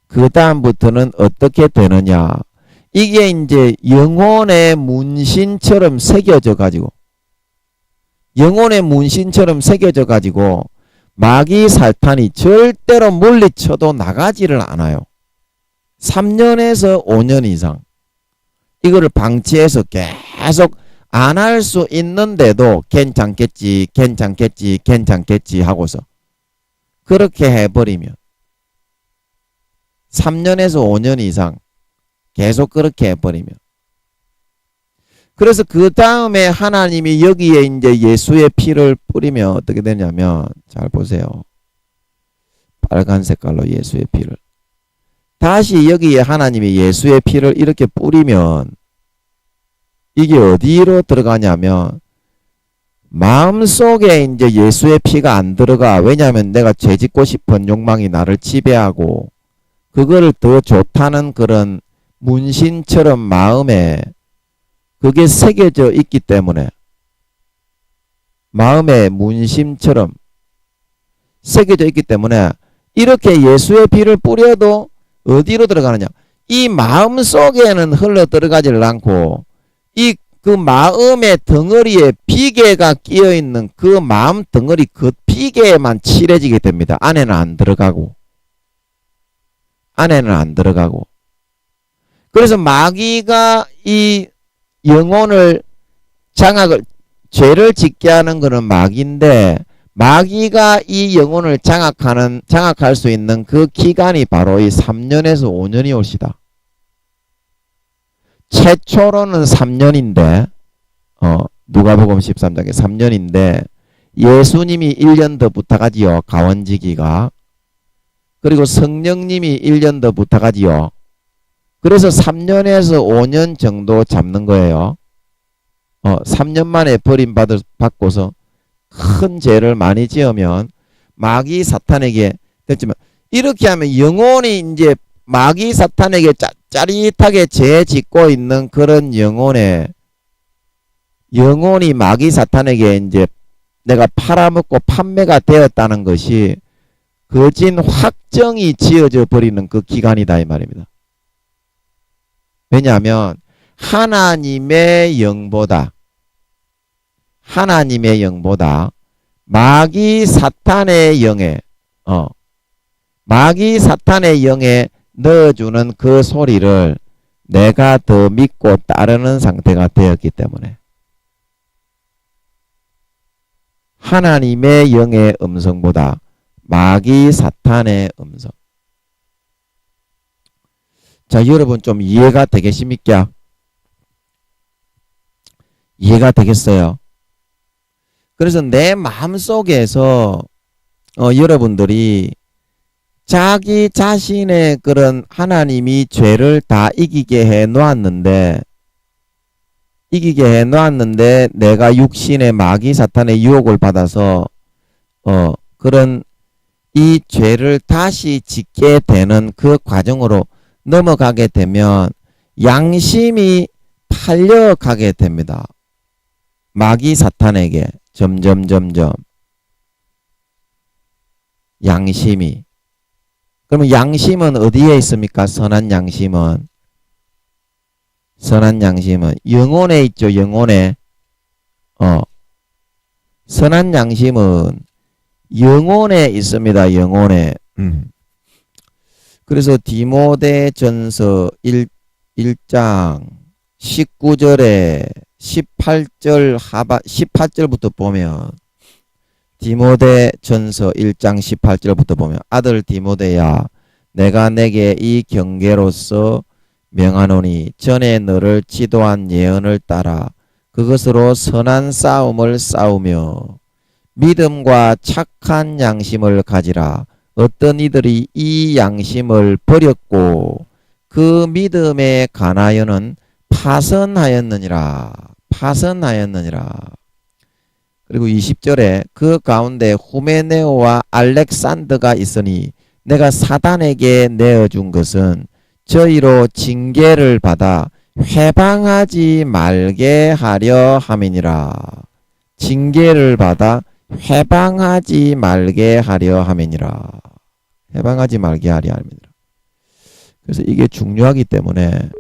그 다음부터는 어떻게 되느냐? 이게 이제 영혼의 문신처럼 새겨져 가지고 마귀 사탄이 절대로 물리쳐도 나가지를 않아요. 3년에서 5년 이상 이거를 방치해서 계속 안 할 수 있는데도 괜찮겠지 하고서 그렇게 해버리면 3년에서 5년 이상 계속 그렇게 해버리면 그래서 그 다음에 하나님이 여기에 이제 예수의 피를 뿌리면 어떻게 되냐면 잘 보세요. 빨간 색깔로 예수의 피를 다시 여기에 하나님이 예수의 피를 이렇게 뿌리면 이게 어디로 들어가냐면 마음속에 이제 예수의 피가 안 들어가. 왜냐하면 내가 죄짓고 싶은 욕망이 나를 지배하고 그거를 더 좋다는 그런 문신처럼 마음에 그게 새겨져 있기 때문에 마음의 문심처럼 새겨져 있기 때문에 이렇게 예수의 피를 뿌려도 어디로 들어가느냐? 이 마음 속에는 흘러 들어가지를 않고 그 마음의 덩어리에 비계가 끼어 있는 그 마음 덩어리 그 비계에만 칠해지게 됩니다. 안에는 안 들어가고. 그래서 마귀가 이 영혼을 죄를 짓게 하는 것은 마귀인데 마귀가 이 영혼을 장악할 수 있는 그 기간이 바로 이 3년에서 5년이 올시다. 최초로는 3년인데 누가복음 13장에 3년인데 예수님이 1년 더 부탁하지요. 가원지기가. 그리고 성령님이 1년 더 부탁하지요. 그래서 3년에서 5년 정도 잡는 거예요. 3년 만에 받고서 큰 죄를 많이 지으면 마귀 사탄에게 됐지만, 이렇게 하면 영혼이 이제 마귀 사탄에게 짜릿하게 죄 짓고 있는 그런 영혼이 마귀 사탄에게 이제 내가 팔아먹고 판매가 되었다는 것이 거진 확정이 지어져 버리는 그 기간이다 이 말입니다. 왜냐하면 하나님의 영보다 마귀 사탄의 영에 넣어주는 그 소리를 내가 더 믿고 따르는 상태가 되었기 때문에, 하나님의 영의 음성보다 마귀 사탄의 음성. 자, 여러분 좀 이해가 되겠습니까? 이해가 되겠어요? 그래서 내 마음속에서 여러분들이 자기 자신의 그런 하나님이 죄를 다 이기게 해 놓았는데 내가 육신의 마귀 사탄의 유혹을 받아서 그런 이 죄를 다시 짓게 되는 그 과정으로 넘어가게 되면 양심이 팔려가게 됩니다. 마귀 사탄에게 점점 양심이. 그러면 양심은 어디에 있습니까? 선한 양심은 영혼에 있죠. 영혼에. 선한 양심은 영혼에 있습니다. 영혼에. 그래서 디모데전서 1장 19절에 18절부터 보면, 디모데전서 1장 18절부터 보면, 아들 디모데야, 내가 내게 이 경계로서 명하노니 전에 너를 지도한 예언을 따라 그것으로 선한 싸움을 싸우며 믿음과 착한 양심을 가지라. 어떤 이들이 이 양심을 버렸고 그 믿음에 관하여는 파선하였느니라. 그리고 20절에 그 가운데 후메네오와 알렉산더가 있으니 내가 사단에게 내어준 것은 저희로 징계를 받아 회방하지 말게 하려 함이니라. 징계를 받아 회방하지 말게 하려 함이니라. 회방하지 말게 하려 함이니라. 그래서 이게 중요하기 때문에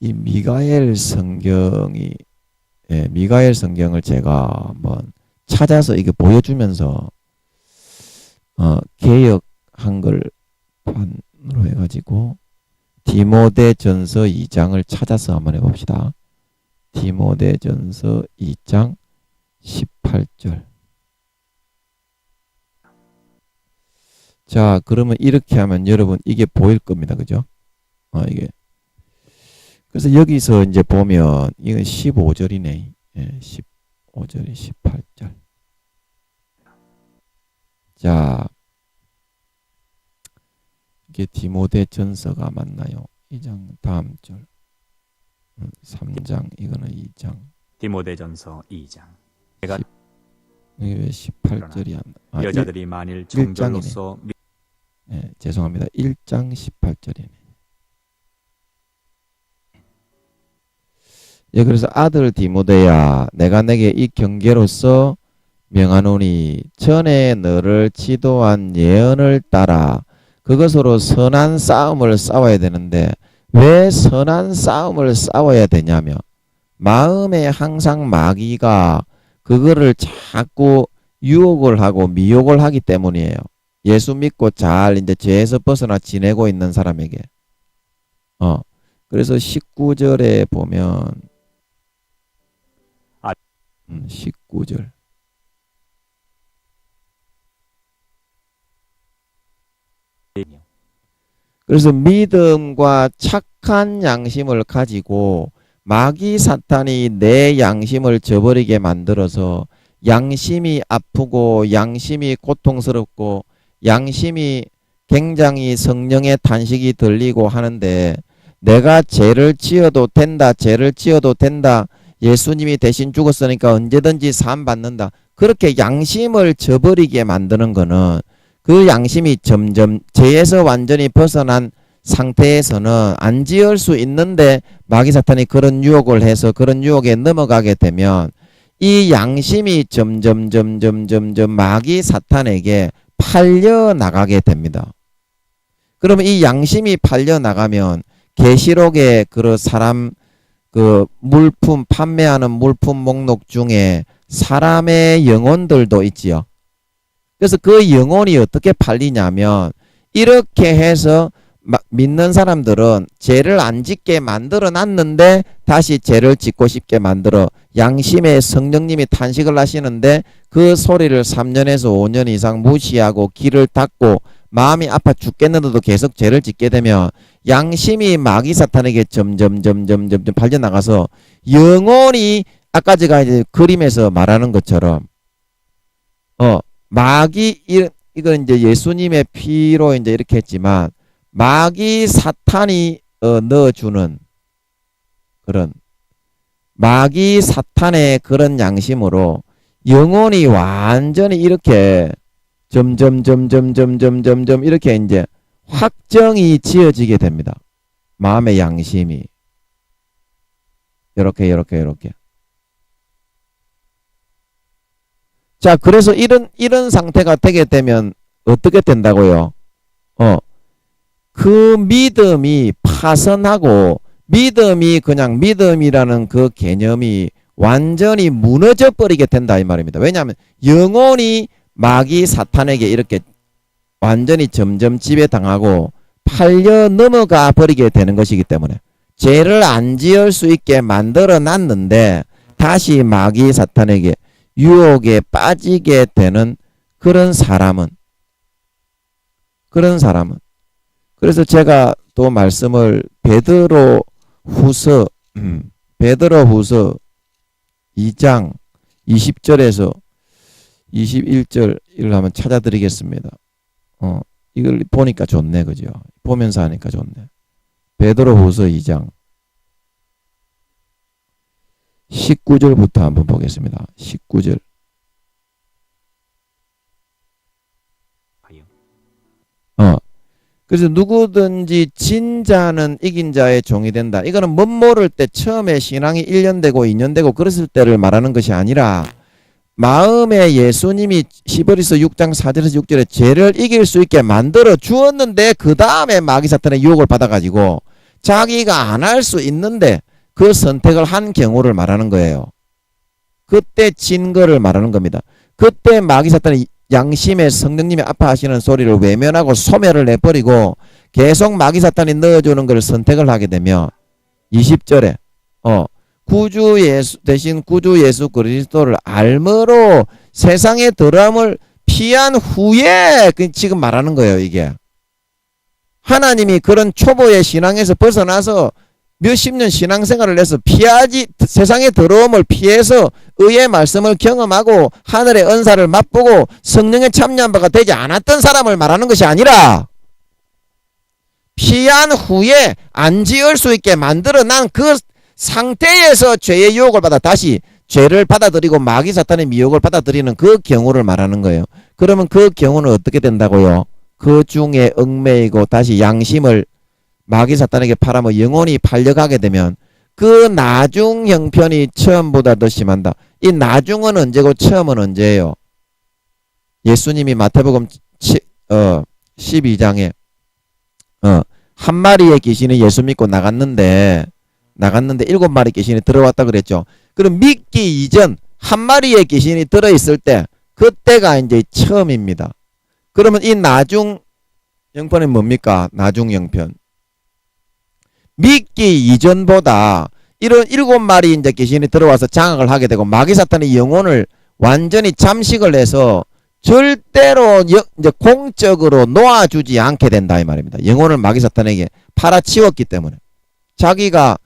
이 미가엘 성경을 제가 한번 찾아서 이게 보여주면서 개역 한글판으로 해가지고 디모데전서 2장을 찾아서 한번 해봅시다. 디모데전서 2장 18절. 자, 그러면 이렇게 하면 여러분 이게 보일 겁니다. 그죠? 이게. 그래서 여기서 이제 보면 이건 15절이네. 15절이 18절. 자, 이게 디모데전서가 맞나요? 2장 다음 절. 3장 이거는 2장. 디모데전서 2장. 내가 이게 왜 18절이 안 나? 여자들이 만일 정절로서 죄송합니다. 1장 18절이네. 그래서 아들 디모데야, 내가 내게 이 경계로서 명하노니 전에 너를 지도한 예언을 따라 그것으로 선한 싸움을 싸워야 되는데, 왜 선한 싸움을 싸워야 되냐면 마음에 항상 마귀가 그거를 자꾸 유혹을 하고 미혹을 하기 때문이에요. 예수 믿고 잘 이제 죄에서 벗어나 지내고 있는 사람에게. 그래서 19절에 보면 19절. 그래서 믿음과 착한 양심을 가지고 마귀 사탄이 내 양심을 저버리게 만들어서 양심이 아프고 양심이 고통스럽고 양심이 굉장히 성령의 탄식이 들리고 하는데, 내가 죄를 지어도 된다, 죄를 지어도 된다, 예수님이 대신 죽었으니까 언제든지 사함 받는다. 그렇게 양심을 저버리게 만드는 거는 그 양심이 점점 죄에서 완전히 벗어난 상태에서는 안 지을 수 있는데 마귀 사탄이 그런 유혹을 해서 그런 유혹에 넘어가게 되면 이 양심이 점점 마귀 사탄에게 팔려 나가게 됩니다. 그러면 이 양심이 팔려 나가면 계시록의 그 사람 그 물품 판매하는 물품 목록 중에 사람의 영혼들도 있지요. 그래서 그 영혼이 어떻게 팔리냐면 이렇게 해서 믿는 사람들은 죄를 안 짓게 만들어 놨는데 다시 죄를 짓고 싶게 만들어 양심의 성령님이 탄식을 하시는데 그 소리를 3년에서 5년 이상 무시하고 귀를 닫고 마음이 아파 죽겠는데도 계속 죄를 짓게 되면 양심이 마귀 사탄에게 점점 팔려나가서 영혼이 아까 제가 이제 그림에서 말하는 것처럼 마귀 이건 이제 예수님의 피로 이제 이렇게 했지만 마귀 사탄이 넣어주는 그런 마귀 사탄의 그런 양심으로 영혼이 완전히 이렇게 점점 이렇게 이제 확정이 지어지게 됩니다. 마음의 양심이 이렇게 자, 그래서 이런 상태가 되게 되면 어떻게 된다고요? 그 믿음이 파선하고 믿음이 그냥 믿음이라는 그 개념이 완전히 무너져 버리게 된다 이 말입니다. 왜냐하면 영혼이 마귀 사탄에게 이렇게 완전히 점점 지배당하고 팔려 넘어가 버리게 되는 것이기 때문에 죄를 안 지을 수 있게 만들어 놨는데 다시 마귀 사탄에게 유혹에 빠지게 되는 그런 사람은 그래서 제가 또 말씀을 베드로 후서 2장 20절에서 21절을 한번 찾아드리겠습니다. 이걸 보니까 좋네, 그죠? 보면서 하니까 좋네. 베드로 후서 2장 19절부터 한번 보겠습니다. 19절. 그래서 누구든지 진 자는 이긴 자의 종이 된다. 이거는 못 모를 때 처음에 신앙이 1년 되고 2년 되고 그랬을 때를 말하는 것이 아니라 마음에 예수님이 시버리서 6장 4절에서 6절에 죄를 이길 수 있게 만들어 주었는데 그 다음에 마귀 사탄의 유혹을 받아가지고 자기가 안 할 수 있는데 그 선택을 한 경우를 말하는 거예요. 그때 진 거를 말하는 겁니다. 그때 마귀 사탄이 양심의 성령님이 아파하시는 소리를 외면하고 소멸을 내버리고 계속 마귀 사탄이 넣어주는 걸 선택을 하게 되면 20절에 구주 예수 대신 구주 예수 그리스도를 알므로 세상의 더러움을 피한 후에 지금 말하는 거예요. 이게 하나님이 그런 초보의 신앙에서 벗어나서 몇십 년 신앙생활을 해서 세상의 더러움을 피해서 의의 말씀을 경험하고 하늘의 은사를 맛보고 성령에 참여한 바가 되지 않았던 사람을 말하는 것이 아니라 피한 후에 안 지을 수 있게 만들어 난 그 상태에서 죄의 유혹을 받아 다시 죄를 받아들이고 마귀 사탄의 미혹을 받아들이는 그 경우를 말하는 거예요. 그러면 그 경우는 어떻게 된다고요? 그 중에 얽매이고 다시 양심을 마귀 사탄에게 팔아서 영혼이 팔려가게 되면 그 나중 형편이 처음보다 더 심한다. 이 나중은 언제고 처음은 언제예요? 예수님이 마태복음 12장에 한 마리의 귀신이 예수 믿고 나갔는데 7마리 귀신이 들어왔다 그랬죠. 그럼 믿기 이전 한 마리의 귀신이 들어있을 때 그때가 이제 처음입니다. 그러면 이 나중 형편이 뭡니까? 나중 형편. 믿기 이전보다 이런 7마리 이제 귀신이 들어와서 장악을 하게 되고 마귀 사탄이 영혼을 완전히 잠식을 해서 절대로 이제 공적으로 놓아주지 않게 된다 이 말입니다. 영혼을 마귀 사탄에게 팔아치웠기 때문에 자기가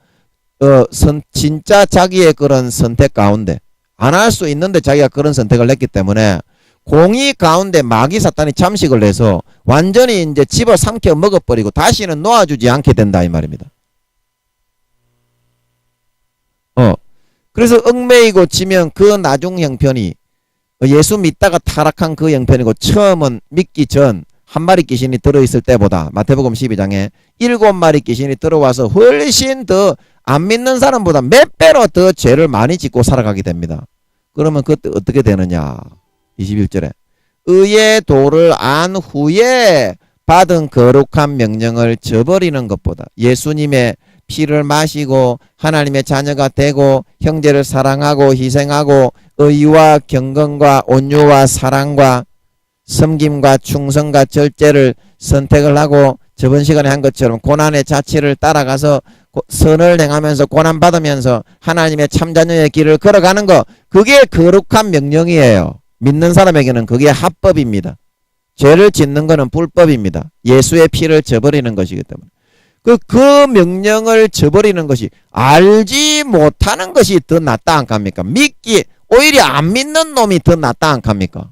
진짜 자기의 그런 선택 가운데 안 할 수 있는데 자기가 그런 선택을 했기 때문에 공의 가운데 마귀 사탄이 잠식을 해서 완전히 이제 집어삼켜 먹어버리고 다시는 놓아주지 않게 된다 이 말입니다. 그래서 얽매이고 지면 그 나중 형편이 예수 믿다가 타락한 그 형편이고, 처음은 믿기 전 한 마리 귀신이 들어있을 때보다 마태복음 12장에 7마리 귀신이 들어와서 훨씬 더 안 믿는 사람보다 몇 배로 더 죄를 많이 짓고 살아가게 됩니다. 그러면 그때 어떻게 되느냐? 21절에 의의 도를 안 후에 받은 거룩한 명령을 저버리는 것보다, 예수님의 피를 마시고 하나님의 자녀가 되고 형제를 사랑하고 희생하고 의와 경건과 온유와 사랑과 섬김과 충성과 절제를 선택을 하고, 저번 시간에 한 것처럼 고난의 자취를 따라가서 선을 행하면서 고난받으면서 하나님의 참자녀의 길을 걸어가는 거, 그게 거룩한 명령이에요. 믿는 사람에게는 그게 합법입니다. 죄를 짓는 것은 불법입니다. 예수의 피를 저버리는 것이기 때문에. 그 명령을 저버리는 것이, 알지 못하는 것이 더 낫다 안 합니까? 오히려 안 믿는 놈이 더 낫다 안 합니까?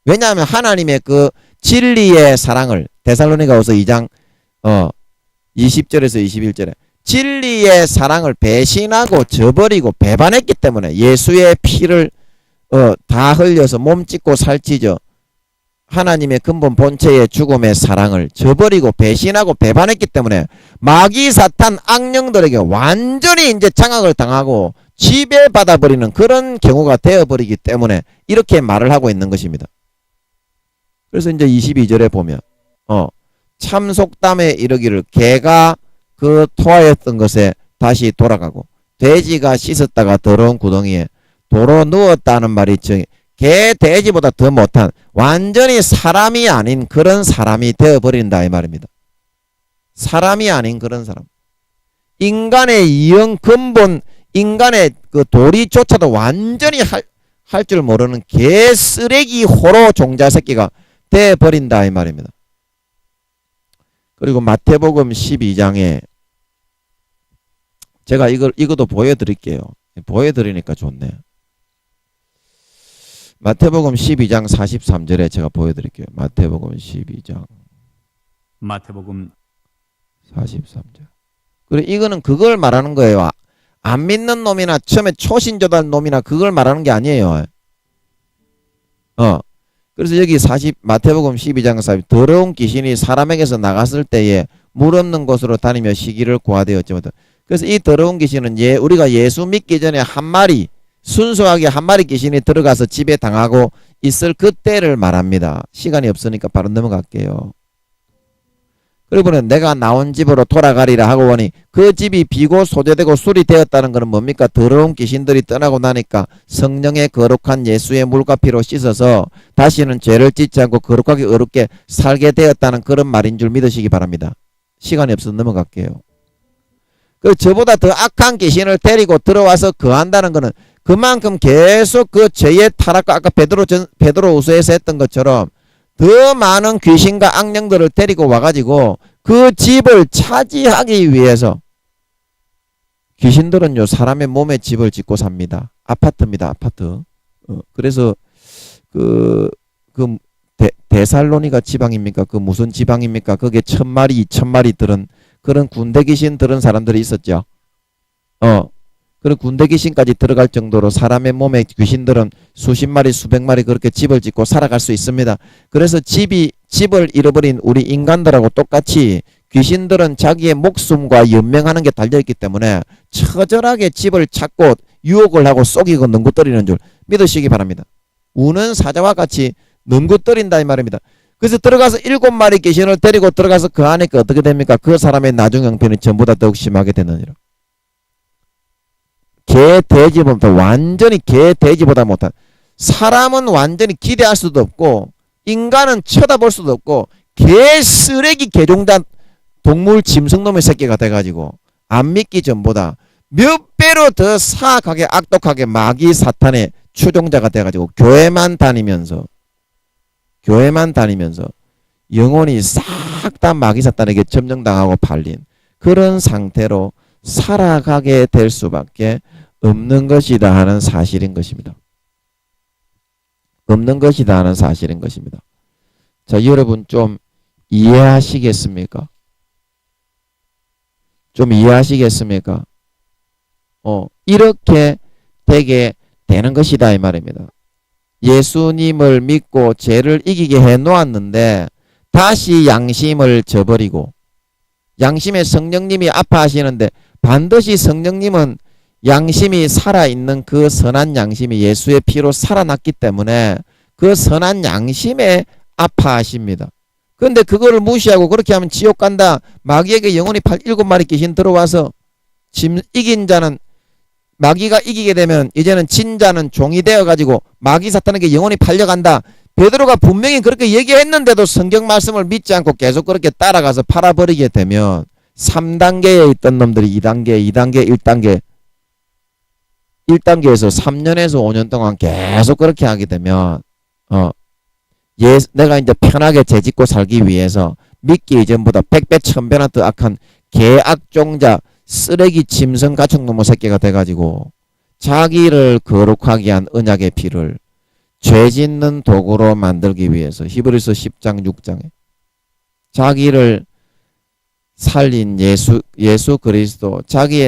왜냐하면 하나님의 그 진리의 사랑을, 데살로니가후서 2장 20절에서 21절에 진리의 사랑을 배신하고 저버리고 배반했기 때문에, 예수의 피를 다 흘려서 몸 찢고 살찌죠. 하나님의 근본 본체의 죽음의 사랑을 저버리고 배신하고 배반했기 때문에 마귀 사탄 악령들에게 완전히 이제 장악을 당하고 지배받아 버리는 그런 경우가 되어버리기 때문에 이렇게 말을 하고 있는 것입니다. 그래서 이제 22절에 보면 참속담에 이르기를 개가 그 토하였던 것에 다시 돌아가고 돼지가 씻었다가 더러운 구덩이에 도로 누웠다는 말이 있죠. 개 돼지보다 더 못한 완전히 사람이 아닌 그런 사람이 되어버린다 이 말입니다. 사람이 아닌 그런 사람, 인간의 영 근본, 인간의 그 도리조차도 완전히 할 줄 모르는 개 쓰레기 호로 종자 새끼가 되어버린다 이 말입니다. 그리고 마태복음 12장에 제가 이것도 보여드릴게요. 보여드리니까 좋네요. 마태복음 12장 43절에 제가 보여드릴게요. 마태복음 12장 마태복음 43절. 그리고 이거는 그걸 말하는 거예요. 안 믿는 놈이나 처음에 초신조달 놈이나 그걸 말하는 게 아니에요. 그래서 여기 마태복음 12장 40, 더러운 귀신이 사람에게서 나갔을 때에 물 없는 곳으로 다니며 시기를 구하되었지만, 그래서 이 더러운 귀신은 우리가 예수 믿기 전에 순수하게 한 마리 귀신이 들어가서 지배 당하고 있을 그때를 말합니다. 시간이 없으니까 바로 넘어갈게요. 그리고 내가 나온 집으로 돌아가리라 하고 보니 그 집이 비고 소재되고 술이 되었다는 것은 뭡니까? 더러운 귀신들이 떠나고 나니까 성령의 거룩한 예수의 물과 피로 씻어서 다시는 죄를 짓지 않고 거룩하게 어렵게 살게 되었다는 그런 말인 줄 믿으시기 바랍니다. 시간이 없어서 넘어갈게요. 저보다 더 악한 귀신을 데리고 들어와서 거한다는 것은 그만큼 계속 그 죄의 타락과, 아까 베드로후서에서 했던 것처럼 더 많은 귀신과 악령들을 데리고 와가지고 그 집을 차지하기 위해서, 귀신들은요 사람의 몸에 집을 짓고 삽니다. 아파트입니다. 아파트. 그래서 데살로니가 지방입니까? 그 무슨 지방입니까? 그게 1000마리 2000마리 들은 그런 군대 귀신 들은 사람들이 있었죠. 그런 군대 귀신까지 들어갈 정도로 사람의 몸에 귀신들은 수십 마리 수백 마리 그렇게 집을 짓고 살아갈 수 있습니다. 그래서 집을 잃어버린 우리 인간들하고 똑같이 귀신들은 자기의 목숨과 연명하는 게 달려있기 때문에 처절하게 집을 찾고 유혹을 하고 속이고 능구뜨리는 줄 믿으시기 바랍니다. 우는 사자와 같이 능구뜨린다 이 말입니다. 그래서 들어가서 7마리 귀신을 데리고 들어가서 그 안에 어떻게 됩니까? 그 사람의 나중 형편이 전부 다 더욱 심하게 되느니라. 개 돼지보다 완전히 개 돼지보다 못한, 사람은 완전히 기대할 수도 없고 인간은 쳐다볼 수도 없고 개 쓰레기 개종자 동물 짐승놈의 새끼가 돼가지고 안 믿기 전보다 몇 배로 더 사악하게 악독하게 마귀 사탄의 추종자가 돼가지고 교회만 다니면서 영혼이 싹 다 마귀 사탄에게 점령당하고 팔린 그런 상태로 살아가게 될 수밖에 없는 것이다 하는 사실인 것입니다. 없는 것이다 하는 사실인 것입니다. 자, 여러분 좀 이해하시겠습니까? 좀 이해하시겠습니까? 이렇게 되게 되는 것이다 이 말입니다. 예수님을 믿고 죄를 이기게 해 놓았는데 다시 양심을 저버리고, 양심에 성령님이 아파하시는데 반드시 성령님은 양심이 살아있는 그 선한 양심이 예수의 피로 살아났기 때문에 그 선한 양심에 아파하십니다. 그런데 그거를 무시하고 그렇게 하면 지옥 간다. 마귀에게 영혼이 7마리 귀신 들어와서 이긴 자는, 마귀가 이기게 되면 이제는 진자는 종이 되어가지고 마귀 사탄에게 영혼이 팔려간다. 베드로가 분명히 그렇게 얘기했는데도 성경 말씀을 믿지 않고 계속 그렇게 따라가서 팔아버리게 되면 3단계에 있던 놈들이 2단계, 2단계, 1단계, 1단계에서 3년에서 5년 동안 계속 그렇게 하게 되면 내가 이제 편하게 죄짓고 살기 위해서 믿기 이전보다 100배 1000배나 더 악한 개악종자 쓰레기 짐승 가축놈의 새끼가 돼가지고 자기를 거룩하게 한 언약의 피를 죄 짓는 도구로 만들기 위해서 히브리서 10장 6장에 자기를 살린 예수 그리스도, 자기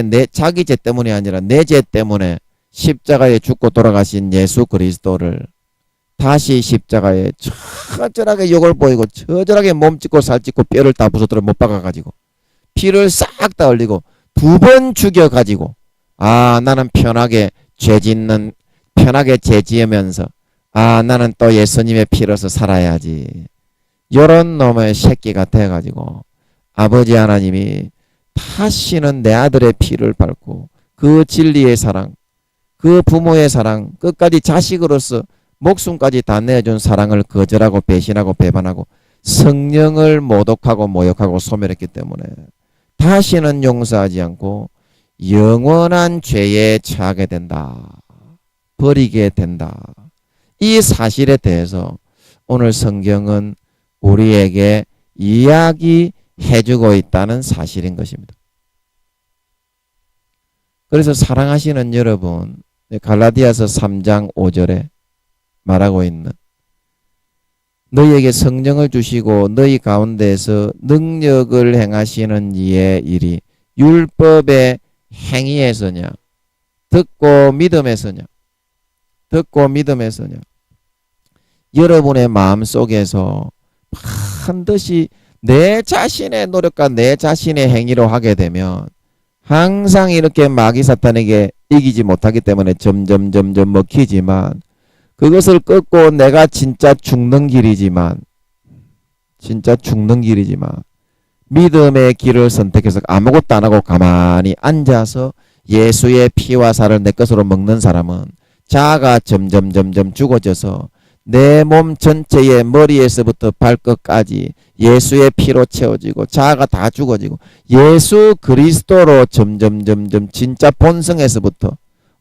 죄 때문이 아니라 내 죄 때문에 십자가에 죽고 돌아가신 예수 그리스도를 다시 십자가에 처절하게 욕을 보이고 처절하게 몸짓고 살짓고 뼈를 다 부서뜨려 못 박아가지고 피를 싹 다 흘리고 2번 죽여가지고 나는 편하게 죄 지으면서 나는 또 예수님의 피로서 살아야지, 요런 놈의 새끼가 돼가지고 아버지 하나님이 다시는 내 아들의 피를 밟고 그 진리의 사랑, 그 부모의 사랑, 끝까지 자식으로서 목숨까지 다 내준 사랑을 거절하고 배신하고 배반하고 성령을 모독하고 모욕하고 소멸했기 때문에 다시는 용서하지 않고 영원한 죄에 처하게 된다. 버리게 된다. 이 사실에 대해서 오늘 성경은 우리에게 이야기해주고 있다는 사실인 것입니다. 그래서 사랑하시는 여러분, 갈라디아서 3장 5절에 말하고 있는 너희에게 성령을 주시고 너희 가운데서 능력을 행하시는 이의 일이 율법의 행위에서냐 듣고 믿음에서냐 여러분의 마음속에서 반드시 내 자신의 노력과 내 자신의 행위로 하게 되면 항상 이렇게 마귀 사탄에게 이기지 못하기 때문에 점점 먹히지만, 그것을 끊고 내가 진짜 죽는 길이지만 믿음의 길을 선택해서 아무것도 안 하고 가만히 앉아서 예수의 피와 살을 내 것으로 먹는 사람은 자아가 점점 죽어져서 내 몸 전체의 머리에서부터 발끝까지 예수의 피로 채워지고 자아가 다 죽어지고 예수 그리스도로 점점 진짜 본성에서부터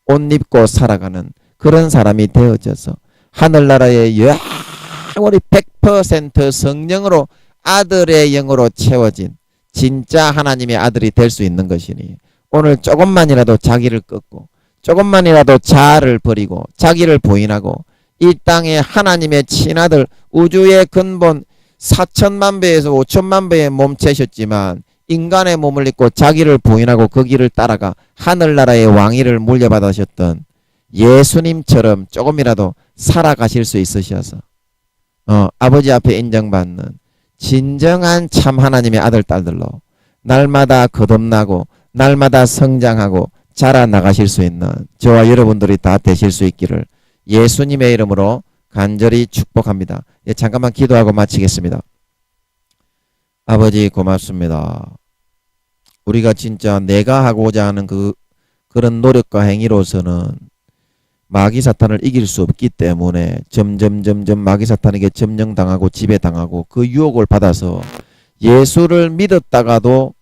옷 입고 살아가는 그런 사람이 되어져서 하늘나라의 영원히 100% 성령으로 아들의 영으로 채워진 진짜 하나님의 아들이 될 수 있는 것이니, 오늘 조금만이라도 자기를 꺾고 조금만이라도 자아를 버리고 자기를 부인하고 이 땅에 하나님의 친아들, 우주의 근본 4천만 배에서 5천만 배의 몸체셨지만 인간의 몸을 입고 자기를 부인하고 그 길을 따라가 하늘나라의 왕위를 물려받으셨던 예수님처럼 조금이라도 살아가실 수 있으셔서 아버지 앞에 인정받는 진정한 참 하나님의 아들 딸들로 날마다 거듭나고 날마다 성장하고 자라나가실 수 있는 저와 여러분들이 다 되실 수 있기를 예수님의 이름으로 간절히 축복합니다. 잠깐만 기도하고 마치겠습니다. 아버지 고맙습니다. 우리가 진짜 내가 하고자 하는 그런 노력과 행위로서는 마귀 사탄을 이길 수 없기 때문에 점점 마귀 사탄에게 점령당하고 지배당하고 그 유혹을 받아서 예수를 믿었다가도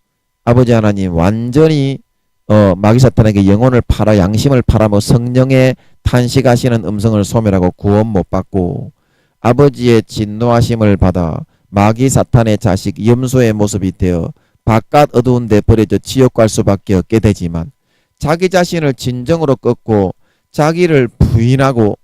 아버지 하나님 완전히 마귀 사탄에게 영혼을 팔아 양심을 팔아 성령의 탄식하시는 음성을 소멸하고 구원 못 받고 아버지의 진노하심을 받아 마귀 사탄의 자식 염소의 모습이 되어 바깥 어두운 데 버려져 지옥 갈 수밖에 없게 되지만, 자기 자신을 진정으로 꺾고 자기를 부인하고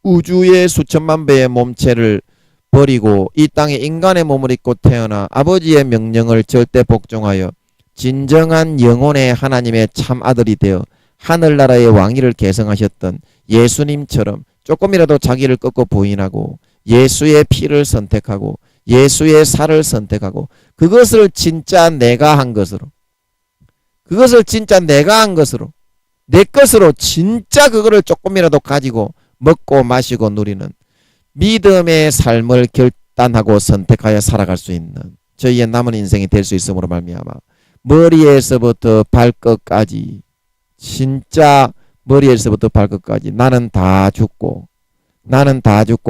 우주의 수천만 배의 몸체를 버리고 이 땅에 인간의 몸을 입고 태어나 아버지의 명령을 절대 복종하여 진정한 영혼의 하나님의 참 아들이 되어 하늘나라의 왕위를 계승하셨던 예수님처럼 조금이라도 자기를 꺾고 부인하고 예수의 피를 선택하고 예수의 살을 선택하고 그것을 진짜 내가 한 것으로, 그것을 진짜 내가 한 것으로, 내 것으로 진짜 그거를 조금이라도 가지고 먹고 마시고 누리는 믿음의 삶을 결단하고 선택하여 살아갈 수 있는 저희의 남은 인생이 될 수 있음으로 말미암아 머리에서부터 발끝까지, 진짜 머리에서부터 발끝까지 나는 다 죽고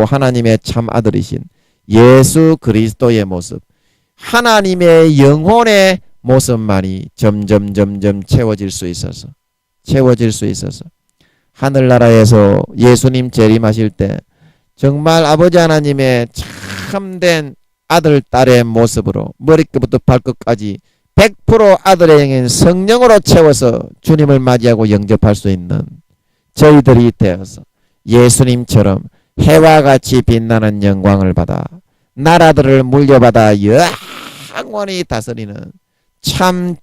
하나님의 참 아들이신 예수 그리스도의 모습, 하나님의 영혼의 모습만이 점점 채워질 수 있어서 하늘나라에서 예수님 재림하실 때 정말 아버지 하나님의 참된 아들 딸의 모습으로 머리끝부터 발끝까지 100% 아들의 영인 성령으로 채워서 주님을 맞이하고 영접할 수 있는 저희들이 되어서 예수님처럼 해와 같이 빛나는 영광을 받아 나라들을 물려받아 영원히 다스리는 참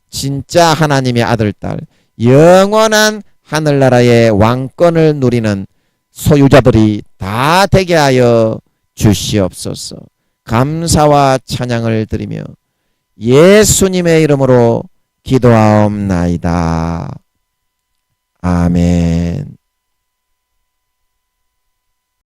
진짜 하나님의 아들 딸, 영원한 하늘나라의 왕권을 누리는 소유자들이 다 되게 하여 주시옵소서. 감사와 찬양을 드리며 예수님의 이름으로 기도하옵나이다. 아멘.